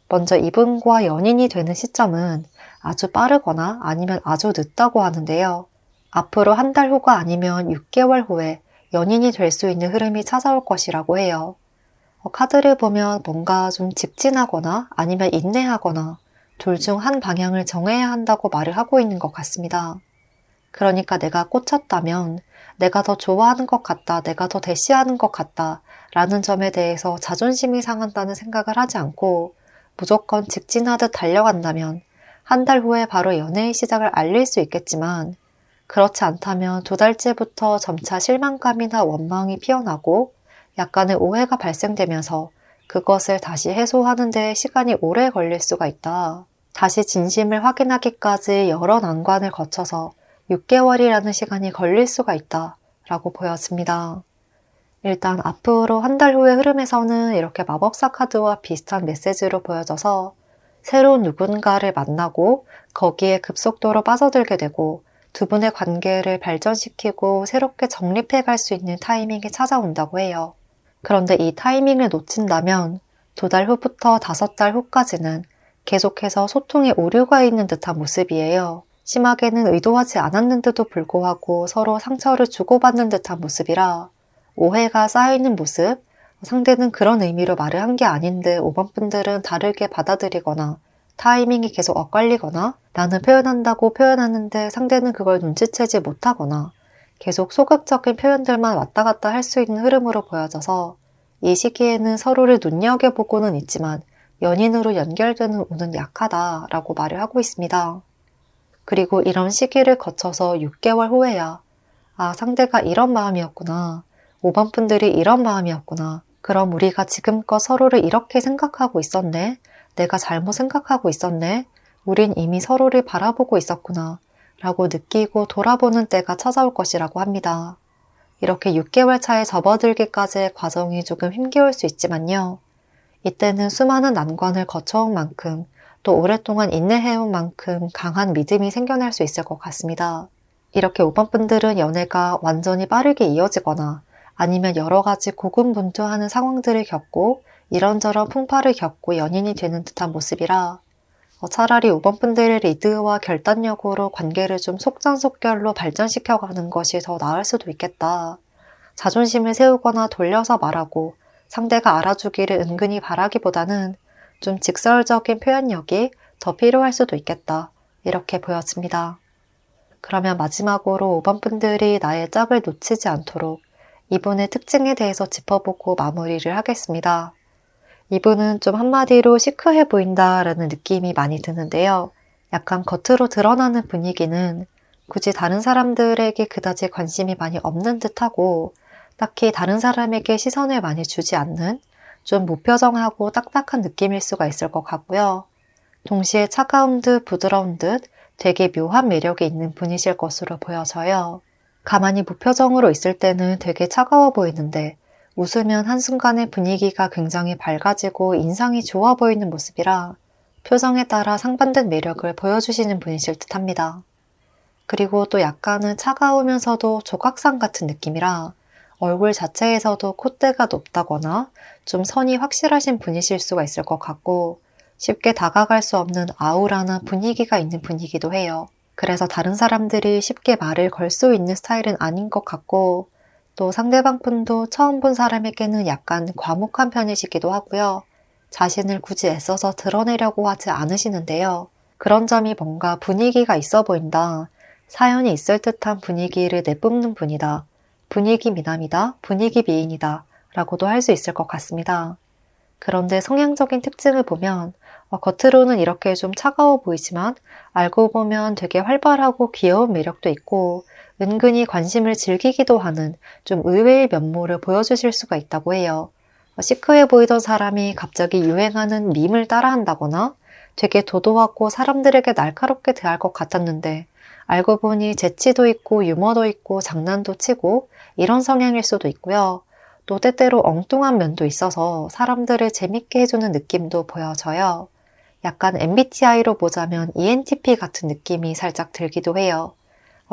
먼저 이분과 연인이 되는 시점은 아주 빠르거나 아니면 아주 늦다고 하는데요. 앞으로 한 달 후가 아니면 6개월 후에 연인이 될 수 있는 흐름이 찾아올 것이라고 해요. 카드를 보면 뭔가 좀 직진하거나 아니면 인내하거나 둘 중 한 방향을 정해야 한다고 말을 하고 있는 것 같습니다. 그러니까 내가 꽂혔다면 내가 더 좋아하는 것 같다, 내가 더 대시하는 것 같다 라는 점에 대해서 자존심이 상한다는 생각을 하지 않고 무조건 직진하듯 달려간다면 한 달 후에 바로 연애의 시작을 알릴 수 있겠지만 그렇지 않다면 2달째부터 점차 실망감이나 원망이 피어나고 약간의 오해가 발생되면서 그것을 다시 해소하는 데 시간이 오래 걸릴 수가 있다. 다시 진심을 확인하기까지 여러 난관을 거쳐서 6개월이라는 시간이 걸릴 수가 있다 라고 보여집니다. 일단 앞으로 한 달 후의 흐름에서는 이렇게 마법사 카드와 비슷한 메시지로 보여져서 새로운 누군가를 만나고 거기에 급속도로 빠져들게 되고 두 분의 관계를 발전시키고 새롭게 정립해 갈 수 있는 타이밍이 찾아온다고 해요. 그런데 이 타이밍을 놓친다면 2달 후부터 5달 후까지는 계속해서 소통에 오류가 있는 듯한 모습이에요. 심하게는 의도하지 않았는데도 불구하고 서로 상처를 주고받는 듯한 모습이라 오해가 쌓여있는 모습, 상대는 그런 의미로 말을 한 게 아닌데 5번 분들은 다르게 받아들이거나 타이밍이 계속 엇갈리거나 나는 표현한다고 표현하는데 상대는 그걸 눈치채지 못하거나 계속 소극적인 표현들만 왔다 갔다 할 수 있는 흐름으로 보여져서 이 시기에는 서로를 눈여겨보고는 있지만 연인으로 연결되는 운은 약하다라고 말을 하고 있습니다. 그리고 이런 시기를 거쳐서 6개월 후에야 상대가 이런 마음이었구나. 5번 분들이 이런 마음이었구나. 그럼 우리가 지금껏 서로를 이렇게 생각하고 있었네. 내가 잘못 생각하고 있었네. 우린 이미 서로를 바라보고 있었구나. 라고 느끼고 돌아보는 때가 찾아올 것이라고 합니다. 이렇게 6개월 차에 접어들기까지의 과정이 조금 힘겨울 수 있지만요. 이때는 수많은 난관을 거쳐온 만큼 또 오랫동안 인내해온 만큼 강한 믿음이 생겨날 수 있을 것 같습니다. 이렇게 5번 분들은 연애가 완전히 빠르게 이어지거나 아니면 여러 가지 고군분투하는 상황들을 겪고 이런저런 풍파를 겪고 연인이 되는 듯한 모습이라 차라리 5번 분들의 리드와 결단력으로 관계를 좀 속전속결로 발전시켜가는 것이 더 나을 수도 있겠다. 자존심을 세우거나 돌려서 말하고 상대가 알아주기를 은근히 바라기보다는 좀 직설적인 표현력이 더 필요할 수도 있겠다. 이렇게 보여집니다. 그러면 마지막으로 5번 분들이 나의 짝을 놓치지 않도록 이분의 특징에 대해서 짚어보고 마무리를 하겠습니다. 이분은 좀 한마디로 시크해 보인다라는 느낌이 많이 드는데요. 약간 겉으로 드러나는 분위기는 굳이 다른 사람들에게 그다지 관심이 많이 없는 듯하고 딱히 다른 사람에게 시선을 많이 주지 않는 좀 무표정하고 딱딱한 느낌일 수가 있을 것 같고요. 동시에 차가운 듯 부드러운 듯 되게 묘한 매력이 있는 분이실 것으로 보여져요. 가만히 무표정으로 있을 때는 되게 차가워 보이는데 웃으면 한순간에 분위기가 굉장히 밝아지고 인상이 좋아 보이는 모습이라 표정에 따라 상반된 매력을 보여주시는 분이실 듯합니다. 그리고 또 약간은 차가우면서도 조각상 같은 느낌이라 얼굴 자체에서도 콧대가 높다거나 좀 선이 확실하신 분이실 수가 있을 것 같고 쉽게 다가갈 수 없는 아우라나 분위기가 있는 분이기도 해요. 그래서 다른 사람들이 쉽게 말을 걸 수 있는 스타일은 아닌 것 같고 또 상대방 분도 처음 본 사람에게는 약간 과묵한 편이시기도 하고요. 자신을 굳이 애써서 드러내려고 하지 않으시는데요. 그런 점이 뭔가 분위기가 있어 보인다. 사연이 있을 듯한 분위기를 내뿜는 분이다. 분위기 미남이다. 분위기 미인이다. 라고도 할 수 있을 것 같습니다. 그런데 성향적인 특징을 보면 겉으로는 이렇게 좀 차가워 보이지만 알고 보면 되게 활발하고 귀여운 매력도 있고 은근히 관심을 즐기기도 하는 좀 의외의 면모를 보여주실 수가 있다고 해요. 시크해 보이던 사람이 갑자기 유행하는 밈을 따라한다거나 되게 도도하고 사람들에게 날카롭게 대할 것 같았는데 알고 보니 재치도 있고 유머도 있고 장난도 치고 이런 성향일 수도 있고요. 또 때때로 엉뚱한 면도 있어서 사람들을 재밌게 해주는 느낌도 보여져요. 약간 MBTI로 보자면 ENTP 같은 느낌이 살짝 들기도 해요.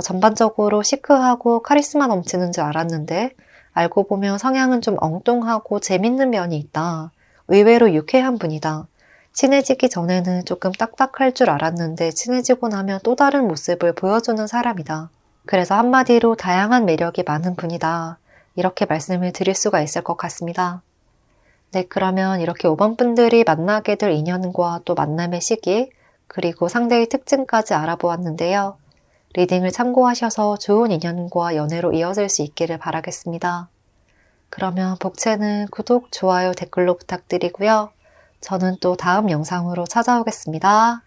전반적으로 시크하고 카리스마 넘치는 줄 알았는데 알고 보면 성향은 좀 엉뚱하고 재밌는 면이 있다. 의외로 유쾌한 분이다. 친해지기 전에는 조금 딱딱할 줄 알았는데 친해지고 나면 또 다른 모습을 보여주는 사람이다. 그래서 한마디로 다양한 매력이 많은 분이다. 이렇게 말씀을 드릴 수가 있을 것 같습니다. 네, 그러면 이렇게 5번 분들이 만나게 될 인연과 또 만남의 시기, 그리고 상대의 특징까지 알아보았는데요. 리딩을 참고하셔서 좋은 인연과 연애로 이어질 수 있기를 바라겠습니다. 그러면 복채는 구독, 좋아요, 댓글로 부탁드리고요. 저는 또 다음 영상으로 찾아오겠습니다.